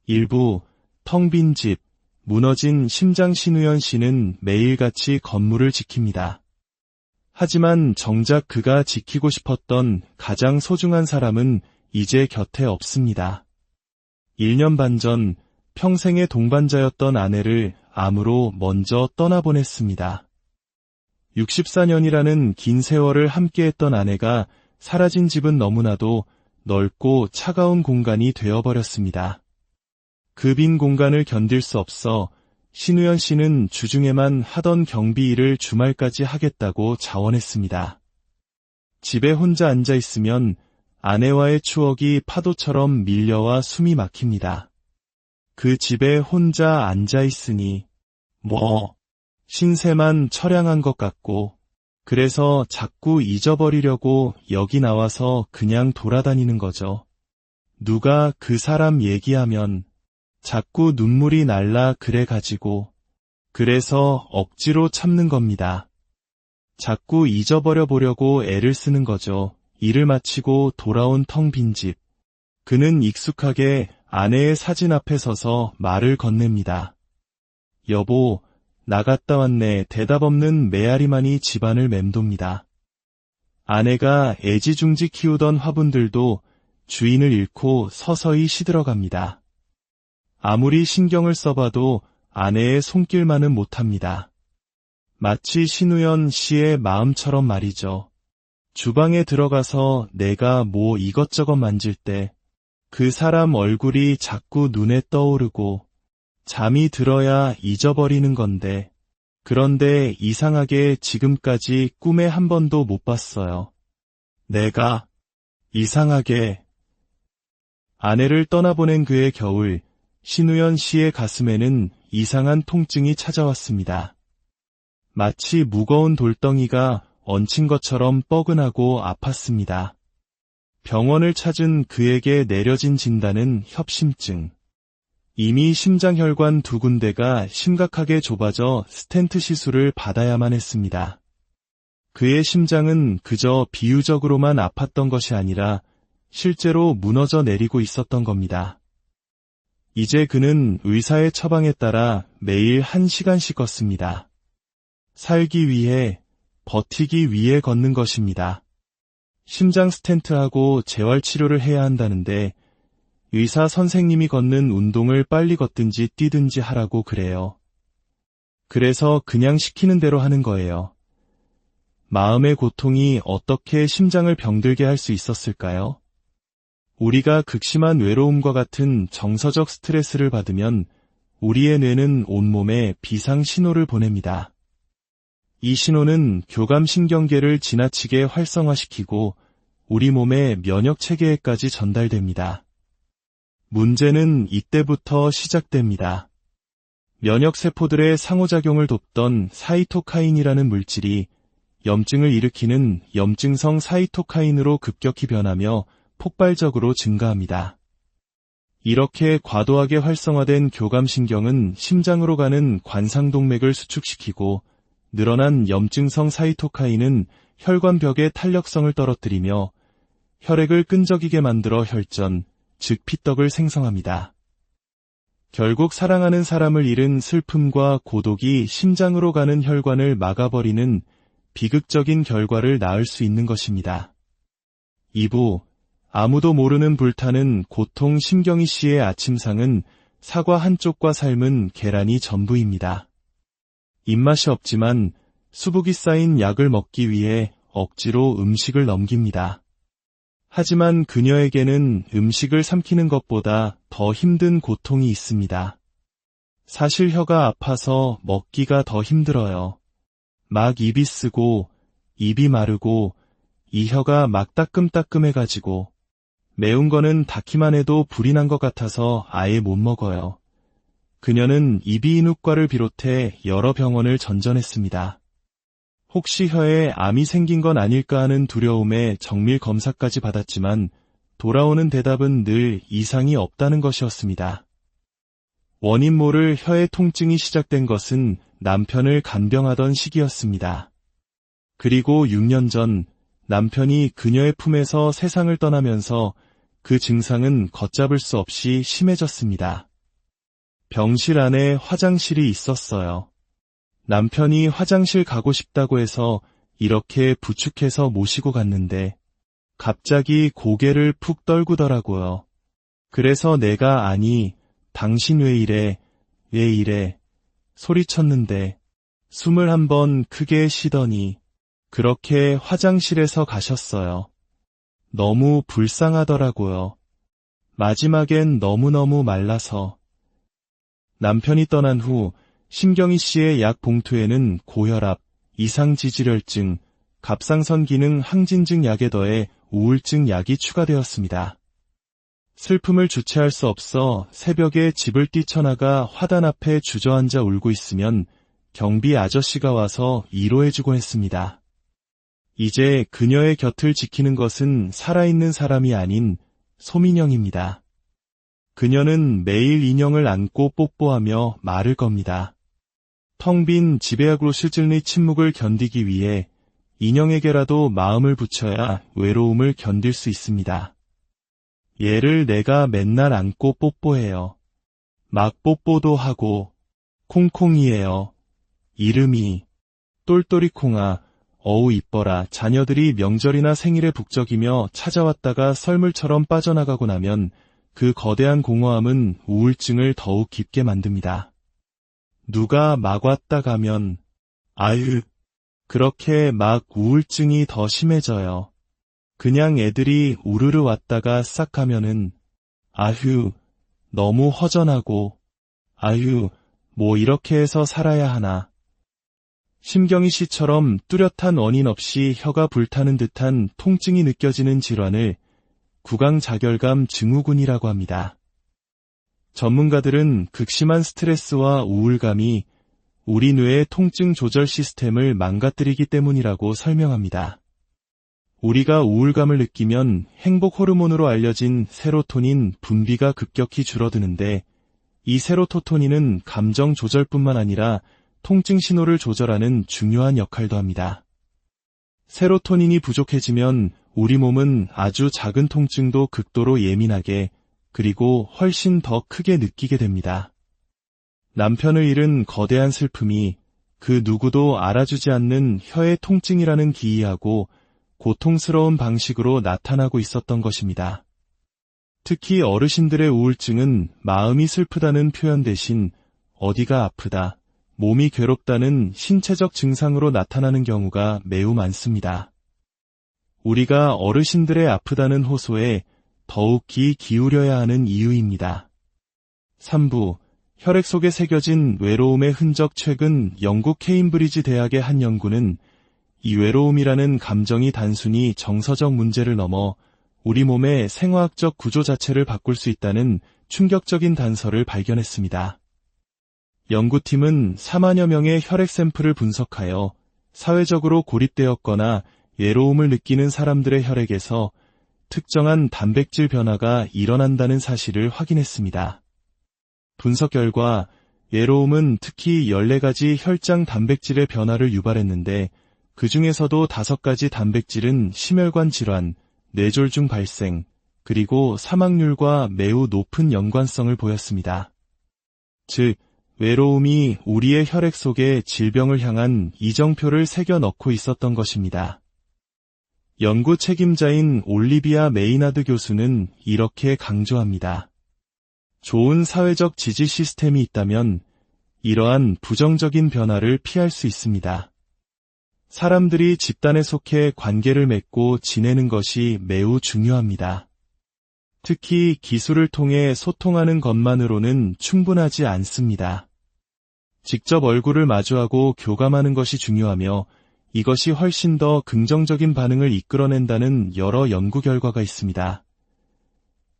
일부 텅 빈 집, 무너진 심장 신우연 씨는 매일같이 건물을 지킵니다. 하지만 정작 그가 지키고 싶었던 가장 소중한 사람은 이제 곁에 없습니다. 1년 반 전 평생의 동반자였던 아내를 암으로 먼저 떠나보냈습니다. 64년이라는 긴 세월을 함께했던 아내가 사라진 집은 너무나도 넓고 차가운 공간이 되어버렸습니다. 그 빈 공간을 견딜 수 없어 신우연 씨는 주중에만 하던 경비 일을 주말까지 하겠다고 자원했습니다. 집에 혼자 앉아 있으면 아내와의 추억이 파도처럼 밀려와 숨이 막힙니다. 그 집에 혼자 앉아 있으니 신세만 처량한 것 같고, 그래서 자꾸 잊어버리려고 여기 나와서 그냥 돌아다니는 거죠. 누가 그 사람 얘기하면 자꾸 눈물이 날라 그래가지고, 그래서 억지로 참는 겁니다. 자꾸 잊어버려 보려고 애를 쓰는 거죠. 일을 마치고 돌아온 텅 빈 집. 그는 익숙하게 아내의 사진 앞에 서서 말을 건넵니다. 여보, 나갔다 왔네. 대답 없는 메아리만이 집안을 맴돕니다. 아내가 애지중지 키우던 화분들도 주인을 잃고 서서히 시들어갑니다. 아무리 신경을 써봐도 아내의 손길만은 못합니다. 마치 신우연 씨의 마음처럼 말이죠. 주방에 들어가서 내가 뭐 이것저것 만질 때 그 사람 얼굴이 자꾸 눈에 떠오르고 잠이 들어야 잊어버리는 건데, 그런데 이상하게 지금까지 꿈에 한 번도 못 봤어요. 내가 이상하게 아내를 떠나보낸 그의 겨울, 신우연 씨의 가슴에는 이상한 통증이 찾아왔습니다. 마치 무거운 돌덩이가 얹힌 것처럼 뻐근하고 아팠습니다. 병원을 찾은 그에게 내려진 진단은 협심증. 이미 심장혈관 두 군데가 심각하게 좁아져 스텐트 시술을 받아야만 했습니다. 그의 심장은 그저 비유적으로만 아팠던 것이 아니라 실제로 무너져 내리고 있었던 겁니다. 이제 그는 의사의 처방에 따라 매일 1시간씩 걷습니다. 살기 위해, 버티기 위해 걷는 것입니다. 심장 스텐트하고 재활치료를 해야 한다는데 의사 선생님이 걷는 운동을 빨리 걷든지 뛰든지 하라고 그래요. 그래서 그냥 시키는 대로 하는 거예요. 마음의 고통이 어떻게 심장을 병들게 할 수 있었을까요? 우리가 극심한 외로움과 같은 정서적 스트레스를 받으면 우리의 뇌는 온몸에 비상 신호를 보냅니다. 이 신호는 교감신경계를 지나치게 활성화시키고 우리 몸의 면역체계에까지 전달됩니다. 문제는 이때부터 시작됩니다. 면역세포들의 상호작용을 돕던 사이토카인이라는 물질이 염증을 일으키는 염증성 사이토카인으로 급격히 변하며 폭발적으로 증가합니다. 이렇게 과도하게 활성화된 교감신경은 심장으로 가는 관상동맥을 수축시키고 늘어난 염증성 사이토카인은 혈관벽의 탄력성을 떨어뜨리며 혈액을 끈적이게 만들어 혈전, 즉 피떡을 생성합니다. 결국 사랑하는 사람을 잃은 슬픔과 고독이 심장으로 가는 혈관을 막아버리는 비극적인 결과를 낳을 수 있는 것입니다. 2부 아무도 모르는 불타는 고통 심경희 씨의 아침상은 사과 한쪽과 삶은 계란이 전부입니다. 입맛이 없지만 수북이 쌓인 약을 먹기 위해 억지로 음식을 넘깁니다. 하지만 그녀에게는 음식을 삼키는 것보다 더 힘든 고통이 있습니다. 사실 혀가 아파서 먹기가 더 힘들어요. 막 입이 쓰고 입이 마르고 이 혀가 막 따끔따끔해가지고 매운 거는 닿기만 해도 불이 난 것 같아서 아예 못 먹어요. 그녀는 이비인후과를 비롯해 여러 병원을 전전했습니다. 혹시 혀에 암이 생긴 건 아닐까 하는 두려움에 정밀 검사까지 받았지만 돌아오는 대답은 늘 이상이 없다는 것이었습니다. 원인 모를 혀의 통증이 시작된 것은 남편을 간병하던 시기였습니다. 그리고 6년 전 남편이 그녀의 품에서 세상을 떠나면서 그 증상은 걷잡을 수 없이 심해졌습니다. 병실 안에 화장실이 있었어요. 남편이 화장실 가고 싶다고 해서 이렇게 부축해서 모시고 갔는데 갑자기 고개를 푹 떨구더라고요. 그래서 내가 아니, 당신 왜 이래, 왜 이래 소리쳤는데 숨을 한번 크게 쉬더니 그렇게 화장실에서 가셨어요. 너무 불쌍하더라고요. 마지막엔 너무너무 말라서. 남편이 떠난 후 심경희 씨의 약 봉투에는 고혈압, 이상지질혈증, 갑상선 기능 항진증 약에 더해 우울증 약이 추가되었습니다. 슬픔을 주체할 수 없어 새벽에 집을 뛰쳐나가 화단 앞에 주저앉아 울고 있으면 경비 아저씨가 와서 위로해주곤 했습니다. 이제 그녀의 곁을 지키는 것은 살아있는 사람이 아닌 소민영입니다. 그녀는 매일 인형을 안고 뽀뽀하며 말을 겁니다. 텅 빈 지배야그로실질의 침묵을 견디기 위해 인형에게라도 마음을 붙여야 외로움을 견딜 수 있습니다. 얘를 내가 맨날 안고 뽀뽀해요. 막 뽀뽀도 하고 콩콩이에요. 이름이 똘똘이콩아. 어우 이뻐라. 자녀들이 명절이나 생일에 북적이며 찾아왔다가 썰물처럼 빠져나가고 나면 그 거대한 공허함은 우울증을 더욱 깊게 만듭니다. 누가 막 왔다 가면 아유 그렇게 막 우울증이 더 심해져요. 그냥 애들이 우르르 왔다가 싹 가면은 아휴 너무 허전하고 아휴 뭐 이렇게 해서 살아야 하나. 심경희 씨처럼 뚜렷한 원인 없이 혀가 불타는 듯한 통증이 느껴지는 질환을 구강자결감 증후군이라고 합니다. 전문가들은 극심한 스트레스와 우울감이 우리 뇌의 통증 조절 시스템을 망가뜨리기 때문이라고 설명합니다. 우리가 우울감을 느끼면 행복 호르몬으로 알려진 세로토닌 분비가 급격히 줄어드는데 이 세로토닌은 감정 조절뿐만 아니라 통증 신호를 조절하는 중요한 역할도 합니다. 세로토닌이 부족해지면 우리 몸은 아주 작은 통증도 극도로 예민하게 그리고 훨씬 더 크게 느끼게 됩니다. 남편을 잃은 거대한 슬픔이 그 누구도 알아주지 않는 혀의 통증이라는 기이하고 고통스러운 방식으로 나타나고 있었던 것입니다. 특히 어르신들의 우울증은 마음이 슬프다는 표현 대신 어디가 아프다, 몸이 괴롭다는 신체적 증상으로 나타나는 경우가 매우 많습니다. 우리가 어르신들의 아프다는 호소에 더욱 귀 기울여야 하는 이유입니다. 3부, 혈액 속에 새겨진 외로움의 흔적. 최근 영국 케임브리지 대학의 한 연구는 이 외로움이라는 감정이 단순히 정서적 문제를 넘어 우리 몸의 생화학적 구조 자체를 바꿀 수 있다는 충격적인 단서를 발견했습니다. 연구팀은 4만여 명의 혈액 샘플을 분석하여 사회적으로 고립되었거나 외로움을 느끼는 사람들의 혈액에서 특정한 단백질 변화가 일어난다는 사실을 확인했습니다. 분석 결과 외로움은 특히 14가지 혈장 단백질의 변화를 유발했는데 그 중에서도 5가지 단백질은 심혈관 질환, 뇌졸중 발생, 그리고 사망률과 매우 높은 연관성을 보였습니다. 즉, 외로움이 우리의 혈액 속에 질병을 향한 이정표를 새겨 넣고 있었던 것입니다. 연구 책임자인 올리비아 메이나드 교수는 이렇게 강조합니다. 좋은 사회적 지지 시스템이 있다면 이러한 부정적인 변화를 피할 수 있습니다. 사람들이 집단에 속해 관계를 맺고 지내는 것이 매우 중요합니다. 특히 기술을 통해 소통하는 것만으로는 충분하지 않습니다. 직접 얼굴을 마주하고 교감하는 것이 중요하며 이것이 훨씬 더 긍정적인 반응을 이끌어낸다는 여러 연구 결과가 있습니다.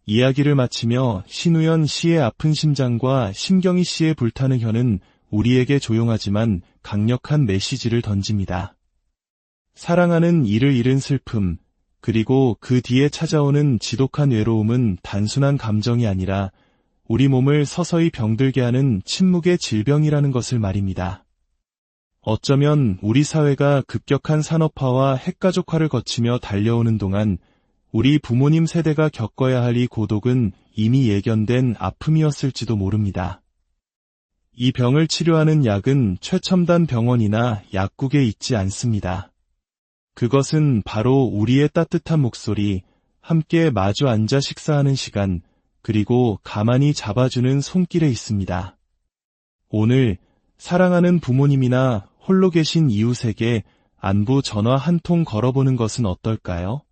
이야기를 마치며 신우연 씨의 아픈 심장과 심경희 씨의 불타는 혀는 우리에게 조용하지만 강력한 메시지를 던집니다. 사랑하는 이를 잃은 슬픔, 그리고 그 뒤에 찾아오는 지독한 외로움은 단순한 감정이 아니라 우리 몸을 서서히 병들게 하는 침묵의 질병이라는 것을 말입니다. 어쩌면 우리 사회가 급격한 산업화와 핵가족화를 거치며 달려오는 동안 우리 부모님 세대가 겪어야 할 이 고독은 이미 예견된 아픔이었을지도 모릅니다. 이 병을 치료하는 약은 최첨단 병원이나 약국에 있지 않습니다. 그것은 바로 우리의 따뜻한 목소리, 함께 마주 앉아 식사하는 시간, 그리고 가만히 잡아주는 손길에 있습니다. 오늘 사랑하는 부모님이나 홀로 계신 이웃에게 안부 전화 한 통 걸어보는 것은 어떨까요?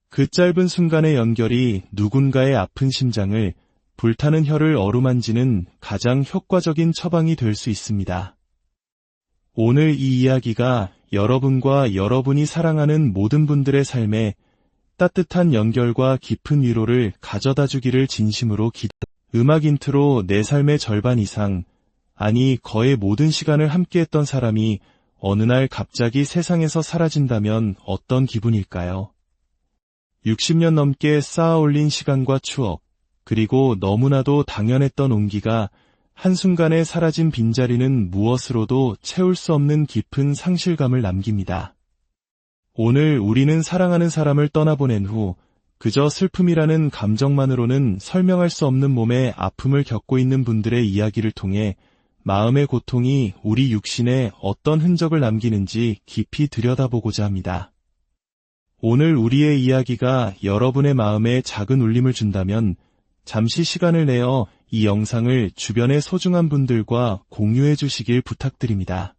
그 짧은 순간의 연결이 누군가의 아픈 심장을, 불타는 혀를 어루만지는 가장 효과적인 처방이 될 수 있습니다. 오늘 이 이야기가 여러분과 여러분이 사랑하는 모든 분들의 삶에 따뜻한 연결과 깊은 위로를 가져다 주기를 진심으로 음악 인트로 내 삶의 절반 이상, 아니 거의 모든 시간을 함께했던 사람이 어느 날 갑자기 세상에서 사라진다면 어떤 기분일까요? 60년 넘게 쌓아올린 시간과 추억, 그리고 너무나도 당연했던 온기가 한순간에 사라진 빈자리는 무엇으로도 채울 수 없는 깊은 상실감을 남깁니다. 오늘 우리는 사랑하는 사람을 떠나보낸 후 그저 슬픔이라는 감정만으로는 설명할 수 없는 몸의 아픔을 겪고 있는 분들의 이야기를 통해 마음의 고통이 우리 육신에 어떤 흔적을 남기는지 깊이 들여다보고자 합니다. 오늘 우리의 이야기가 여러분의 마음에 작은 울림을 준다면 잠시 시간을 내어 이 영상을 주변의 소중한 분들과 공유해 주시길 부탁드립니다.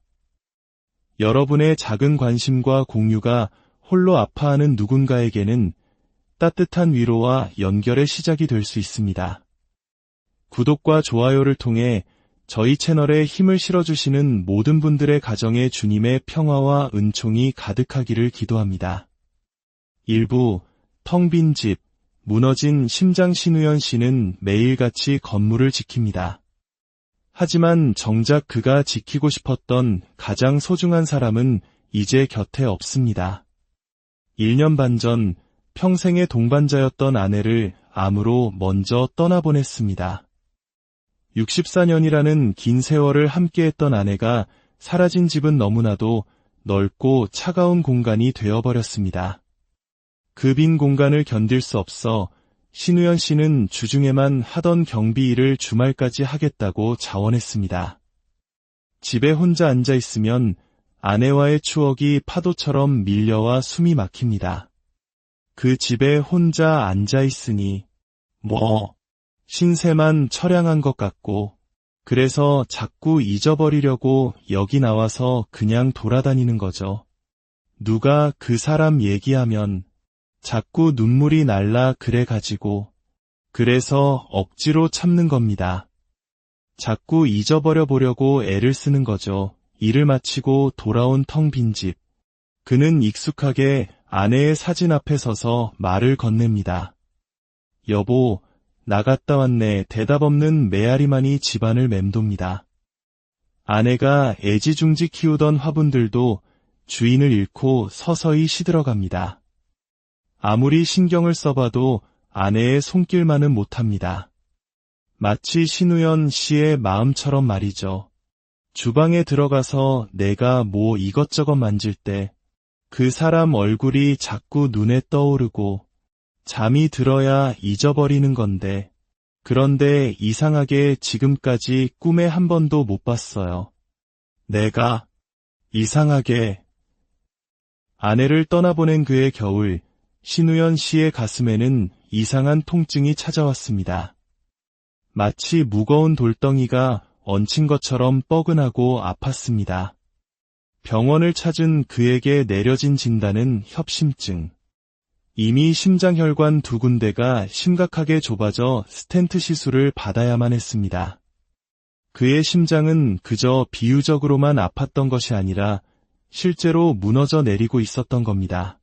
여러분의 작은 관심과 공유가 홀로 아파하는 누군가에게는 따뜻한 위로와 연결의 시작이 될 수 있습니다. 구독과 좋아요를 통해 저희 채널에 힘을 실어주시는 모든 분들의 가정에 주님의 평화와 은총이 가득하기를 기도합니다. 1부, 텅 빈 집, 무너진 심장. 신우연 씨는 매일같이 건물을 지킵니다. 하지만 정작 그가 지키고 싶었던 가장 소중한 사람은 이제 곁에 없습니다. 1년 반 전 평생의 동반자였던 아내를 암으로 먼저 떠나보냈습니다. 64년이라는 긴 세월을 함께했던 아내가 사라진 집은 너무나도 넓고 차가운 공간이 되어버렸습니다. 그 빈 공간을 견딜 수 없어 신우연 씨는 주중에만 하던 경비 일을 주말까지 하겠다고 자원했습니다. 집에 혼자 앉아 있으면 아내와의 추억이 파도처럼 밀려와 숨이 막힙니다. 그 집에 혼자 앉아 있으니 신세만 처량한 것 같고 그래서 자꾸 잊어버리려고 여기 나와서 그냥 돌아다니는 거죠. 누가 그 사람 얘기하면 자꾸 눈물이 날라 그래가지고 그래서 억지로 참는 겁니다. 자꾸 잊어버려 보려고 애를 쓰는 거죠. 일을 마치고 돌아온 텅 빈 집. 그는 익숙하게 아내의 사진 앞에 서서 말을 건넵니다. 여보, 나갔다 왔네. 대답 없는 메아리만이 집안을 맴돕니다. 아내가 애지중지 키우던 화분들도 주인을 잃고 서서히 시들어갑니다. 아무리 신경을 써봐도 아내의 손길만은 못합니다. 마치 신우연 씨의 마음처럼 말이죠. 주방에 들어가서 내가 뭐 이것저것 만질 때 그 사람 얼굴이 자꾸 눈에 떠오르고 잠이 들어야 잊어버리는 건데, 그런데 이상하게 지금까지 꿈에 한 번도 못 봤어요. 내가 이상하게 아내를 떠나보낸 그의 겨울, 신우연 씨의 가슴에는 이상한 통증이 찾아왔습니다. 마치 무거운 돌덩이가 얹힌 것처럼 뻐근하고 아팠습니다. 병원을 찾은 그에게 내려진 진단은 협심증. 이미 심장혈관 2군데가 심각하게 좁아져 스텐트 시술을 받아야만 했습니다. 그의 심장은 그저 비유적으로만 아팠던 것이 아니라 실제로 무너져 내리고 있었던 겁니다.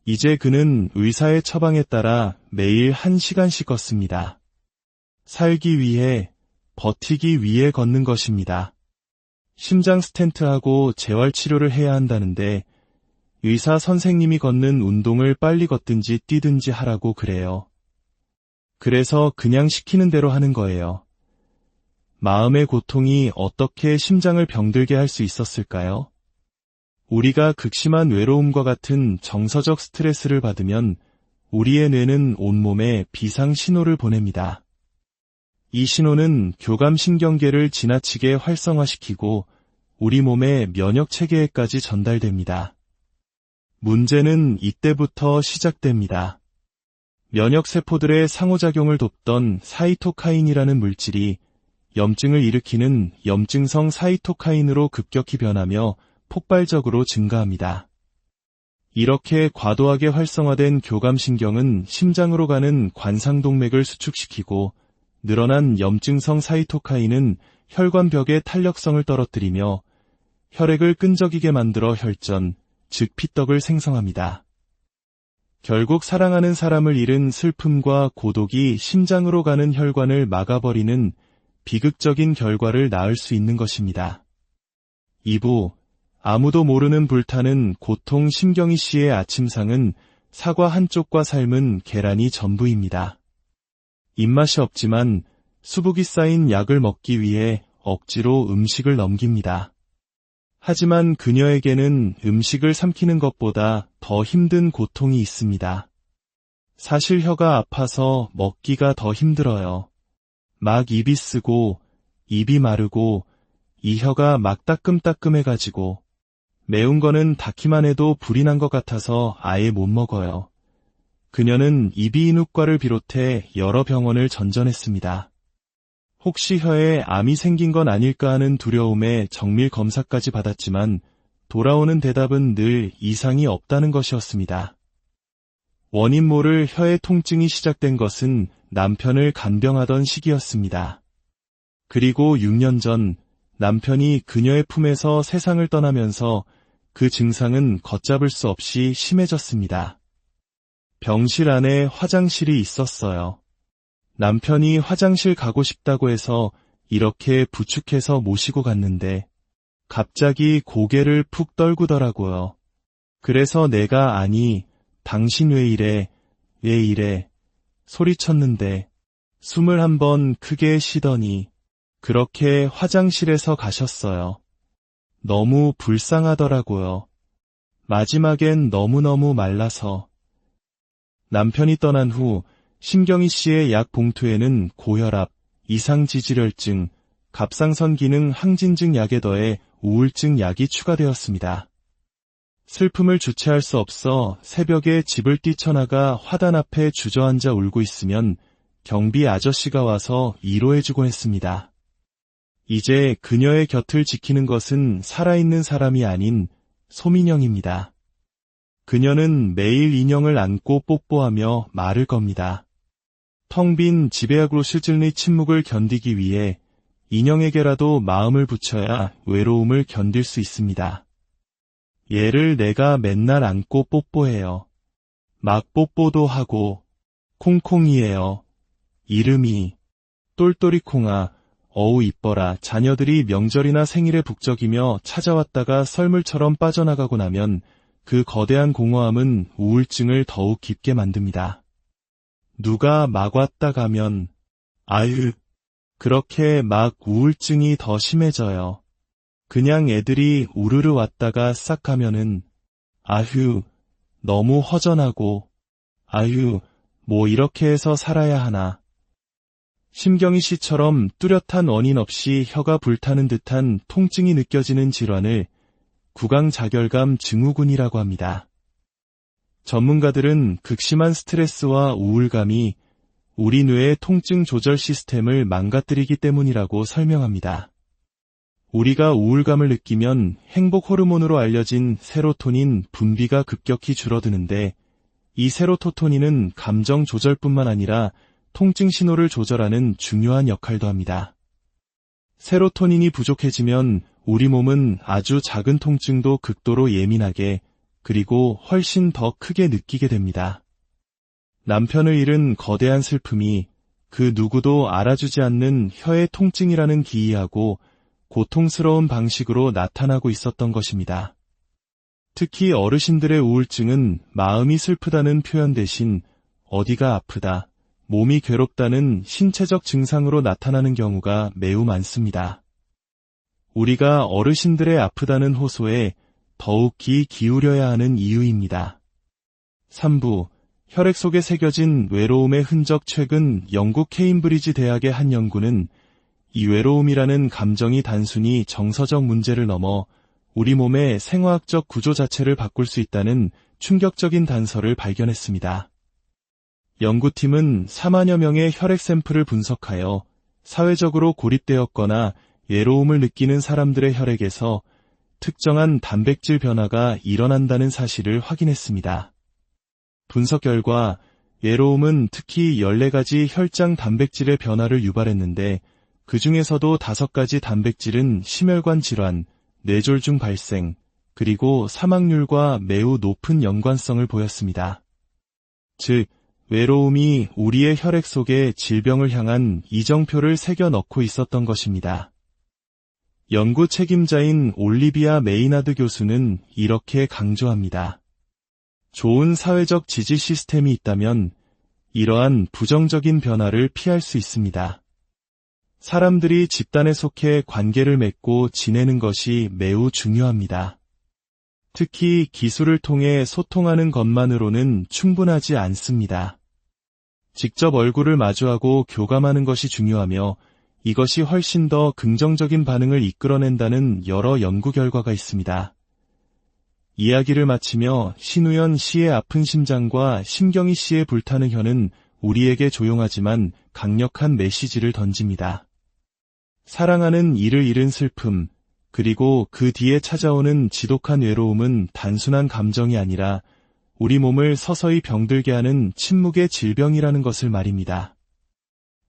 이제 그는 의사의 처방에 따라 매일 1시간씩 걷습니다. 살기 위해, 버티기 위해 걷는 것입니다. 심장 스텐트하고 재활치료를 해야 한다는데 의사 선생님이 걷는 운동을 빨리 걷든지 뛰든지 하라고 그래요. 그래서 그냥 시키는 대로 하는 거예요. 마음의 고통이 어떻게 심장을 병들게 할 수 있었을까요? 우리가 극심한 외로움과 같은 정서적 스트레스를 받으면 우리의 뇌는 온몸에 비상 신호를 보냅니다. 이 신호는 교감신경계를 지나치게 활성화시키고 우리 몸의 면역체계에까지 전달됩니다. 문제는 이때부터 시작됩니다. 면역세포들의 상호작용을 돕던 사이토카인이라는 물질이 염증을 일으키는 염증성 사이토카인으로 급격히 변하며 폭발적으로 증가합니다. 이렇게 과도하게 활성화된 교감신경은 심장으로 가는 관상동맥을 수축시키고 늘어난 염증성 사이토카인은 혈관벽의 탄력성을 떨어뜨리며 혈액을 끈적이게 만들어 혈전, 즉 피떡을 생성합니다. 결국 사랑하는 사람을 잃은 슬픔과 고독이 심장으로 가는 혈관을 막아버리는 비극적인 결과를 낳을 수 있는 것입니다. 2부, 아무도 모르는 불타는 고통 심경희 씨의 아침상은 사과 한쪽과 삶은 계란이 전부입니다. 입맛이 없지만 수북이 쌓인 약을 먹기 위해 억지로 음식을 넘깁니다. 하지만 그녀에게는 음식을 삼키는 것보다 더 힘든 고통이 있습니다. 사실 혀가 아파서 먹기가 더 힘들어요. 막 입이 쓰고 입이 마르고 이 혀가 막 따끔따끔해가지고 매운 거는 닿기만 해도 불이 난 것 같아서 아예 못 먹어요. 그녀는 이비인후과를 비롯해 여러 병원을 전전했습니다. 혹시 혀에 암이 생긴 건 아닐까 하는 두려움에 정밀 검사까지 받았지만 돌아오는 대답은 늘 이상이 없다는 것이었습니다. 원인 모를 혀의 통증이 시작된 것은 남편을 간병하던 시기였습니다. 그리고 6년 전 남편이 그녀의 품에서 세상을 떠나면서 그 증상은 걷잡을 수 없이 심해졌습니다. 병실 안에 화장실이 있었어요. 남편이 화장실 가고 싶다고 해서 이렇게 부축해서 모시고 갔는데 갑자기 고개를 푹 떨구더라고요. 그래서 내가 아니, 당신 왜 이래, 왜 이래 소리쳤는데 숨을 한번 크게 쉬더니 그렇게 화장실에서 가셨어요. 너무 불쌍하더라고요. 마지막엔 너무너무 말라서. 남편이 떠난 후 심경희 씨의 약 봉투에는 고혈압, 이상지질혈증, 갑상선 기능 항진증 약에 더해 우울증 약이 추가되었습니다. 슬픔을 주체할 수 없어 새벽에 집을 뛰쳐나가 화단 앞에 주저앉아 울고 있으면 경비 아저씨가 와서 위로해주곤 했습니다. 이제 그녀의 곁을 지키는 것은 살아있는 사람이 아닌 소민영입니다. 그녀는 매일 인형을 안고 뽀뽀하며 말을 겁니다. 텅 빈 지배하고 실질의 침묵을 견디기 위해 인형에게라도 마음을 붙여야 외로움을 견딜 수 있습니다. 얘를 내가 맨날 안고 뽀뽀해요. 막 뽀뽀도 하고 콩콩이에요. 이름이 똘똘이콩아. 어우 이뻐라. 자녀들이 명절이나 생일에 북적이며 찾아왔다가 썰물처럼 빠져나가고 나면 그 거대한 공허함은 우울증을 더욱 깊게 만듭니다. 누가 막 왔다 가면 아유, 그렇게 막 우울증이 더 심해져요. 그냥 애들이 우르르 왔다가 싹 가면은 아휴, 너무 허전하고 아휴, 뭐 이렇게 해서 살아야 하나. 심경희 씨처럼 뚜렷한 원인 없이 혀가 불타는 듯한 통증이 느껴지는 질환을 구강자결감 증후군이라고 합니다. 전문가들은 극심한 스트레스와 우울감이 우리 뇌의 통증 조절 시스템을 망가뜨리기 때문이라고 설명합니다. 우리가 우울감을 느끼면 행복 호르몬으로 알려진 세로토닌 분비가 급격히 줄어드는데 이 세로토닌은 감정 조절뿐만 아니라 통증 신호를 조절하는 중요한 역할도 합니다. 세로토닌이 부족해지면 우리 몸은 아주 작은 통증도 극도로 예민하게 그리고 훨씬 더 크게 느끼게 됩니다. 남편을 잃은 거대한 슬픔이 그 누구도 알아주지 않는 혀의 통증이라는 기이하고 고통스러운 방식으로 나타나고 있었던 것입니다. 특히 어르신들의 우울증은 마음이 슬프다는 표현 대신 어디가 아프다, 몸이 괴롭다는 신체적 증상으로 나타나는 경우가 매우 많습니다. 우리가 어르신들의 아프다는 호소에 더욱 귀 기울여야 하는 이유입니다. 3부 혈액 속에 새겨진 외로움의 흔적. 최근 영국 케임브리지 대학의 한 연구는 이 외로움이라는 감정이 단순히 정서적 문제를 넘어 우리 몸의 생화학적 구조 자체를 바꿀 수 있다는 충격적인 단서를 발견했습니다. 연구팀은 4만여 명의 혈액 샘플을 분석하여 사회적으로 고립되었거나 외로움을 느끼는 사람들의 혈액에서 특정한 단백질 변화가 일어난다는 사실을 확인했습니다. 분석 결과 외로움은 특히 14가지 혈장 단백질의 변화를 유발했는데 그 중에서도 5가지 단백질은 심혈관 질환, 뇌졸중 발생, 그리고 사망률과 매우 높은 연관성을 보였습니다. 즉, 외로움이 우리의 혈액 속에 질병을 향한 이정표를 새겨 넣고 있었던 것입니다. 연구 책임자인 올리비아 메이나드 교수는 이렇게 강조합니다. 좋은 사회적 지지 시스템이 있다면 이러한 부정적인 변화를 피할 수 있습니다. 사람들이 집단에 속해 관계를 맺고 지내는 것이 매우 중요합니다. 특히 기술을 통해 소통하는 것만으로는 충분하지 않습니다. 직접 얼굴을 마주하고 교감하는 것이 중요하며 이것이 훨씬 더 긍정적인 반응을 이끌어낸다는 여러 연구 결과가 있습니다. 이야기를 마치며 신우연 씨의 아픈 심장과 심경희 씨의 불타는 혀는 우리에게 조용하지만 강력한 메시지를 던집니다. 사랑하는 이를 잃은 슬픔, 그리고 그 뒤에 찾아오는 지독한 외로움은 단순한 감정이 아니라 우리 몸을 서서히 병들게 하는 침묵의 질병이라는 것을 말입니다.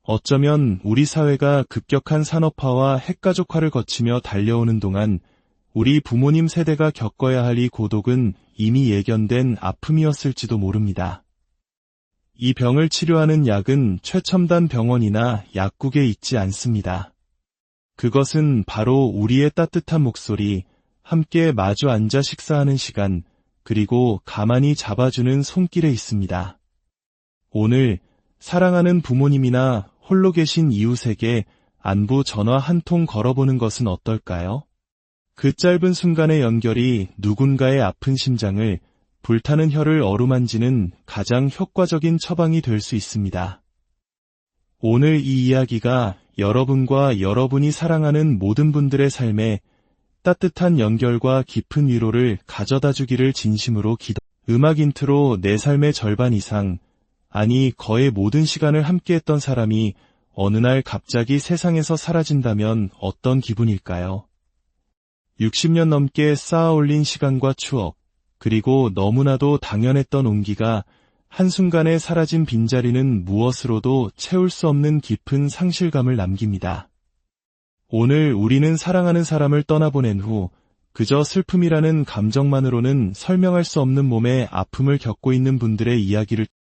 어쩌면 우리 사회가 급격한 산업화와 핵가족화를 거치며 달려오는 동안 우리 부모님 세대가 겪어야 할 이 고독은 이미 예견된 아픔이었을지도 모릅니다. 이 병을 치료하는 약은 최첨단 병원이나 약국에 있지 않습니다. 그것은 바로 우리의 따뜻한 목소리, 함께 마주 앉아 식사하는 시간, 그리고 가만히 잡아주는 손길에 있습니다. 오늘 사랑하는 부모님이나 홀로 계신 이웃에게 안부 전화 한 통 걸어보는 것은 어떨까요? 그 짧은 순간의 연결이 누군가의 아픈 심장을, 불타는 혀를 어루만지는 가장 효과적인 처방이 될 수 있습니다. 오늘 이 이야기가 여러분과 여러분이 사랑하는 모든 분들의 삶에 따뜻한 연결과 깊은 위로를 가져다 주기를 진심으로 음악 인트로 내 삶의 절반 이상, 아니 거의 모든 시간을 함께했던 사람이 어느 날 갑자기 세상에서 사라진다면 어떤 기분일까요? 60년 넘게 쌓아 올린 시간과 추억, 그리고 너무나도 당연했던 온기가 한순간에 사라진 빈자리는 무엇으로도 채울 수 없는 깊은 상실감을 남깁니다. 오늘 우리는 사랑하는 사람을 떠나보낸 후 그저 슬픔이라는 감정만으로는 설명할 수 없는 몸의 아픔을 겪고 있는 분들의 이야기를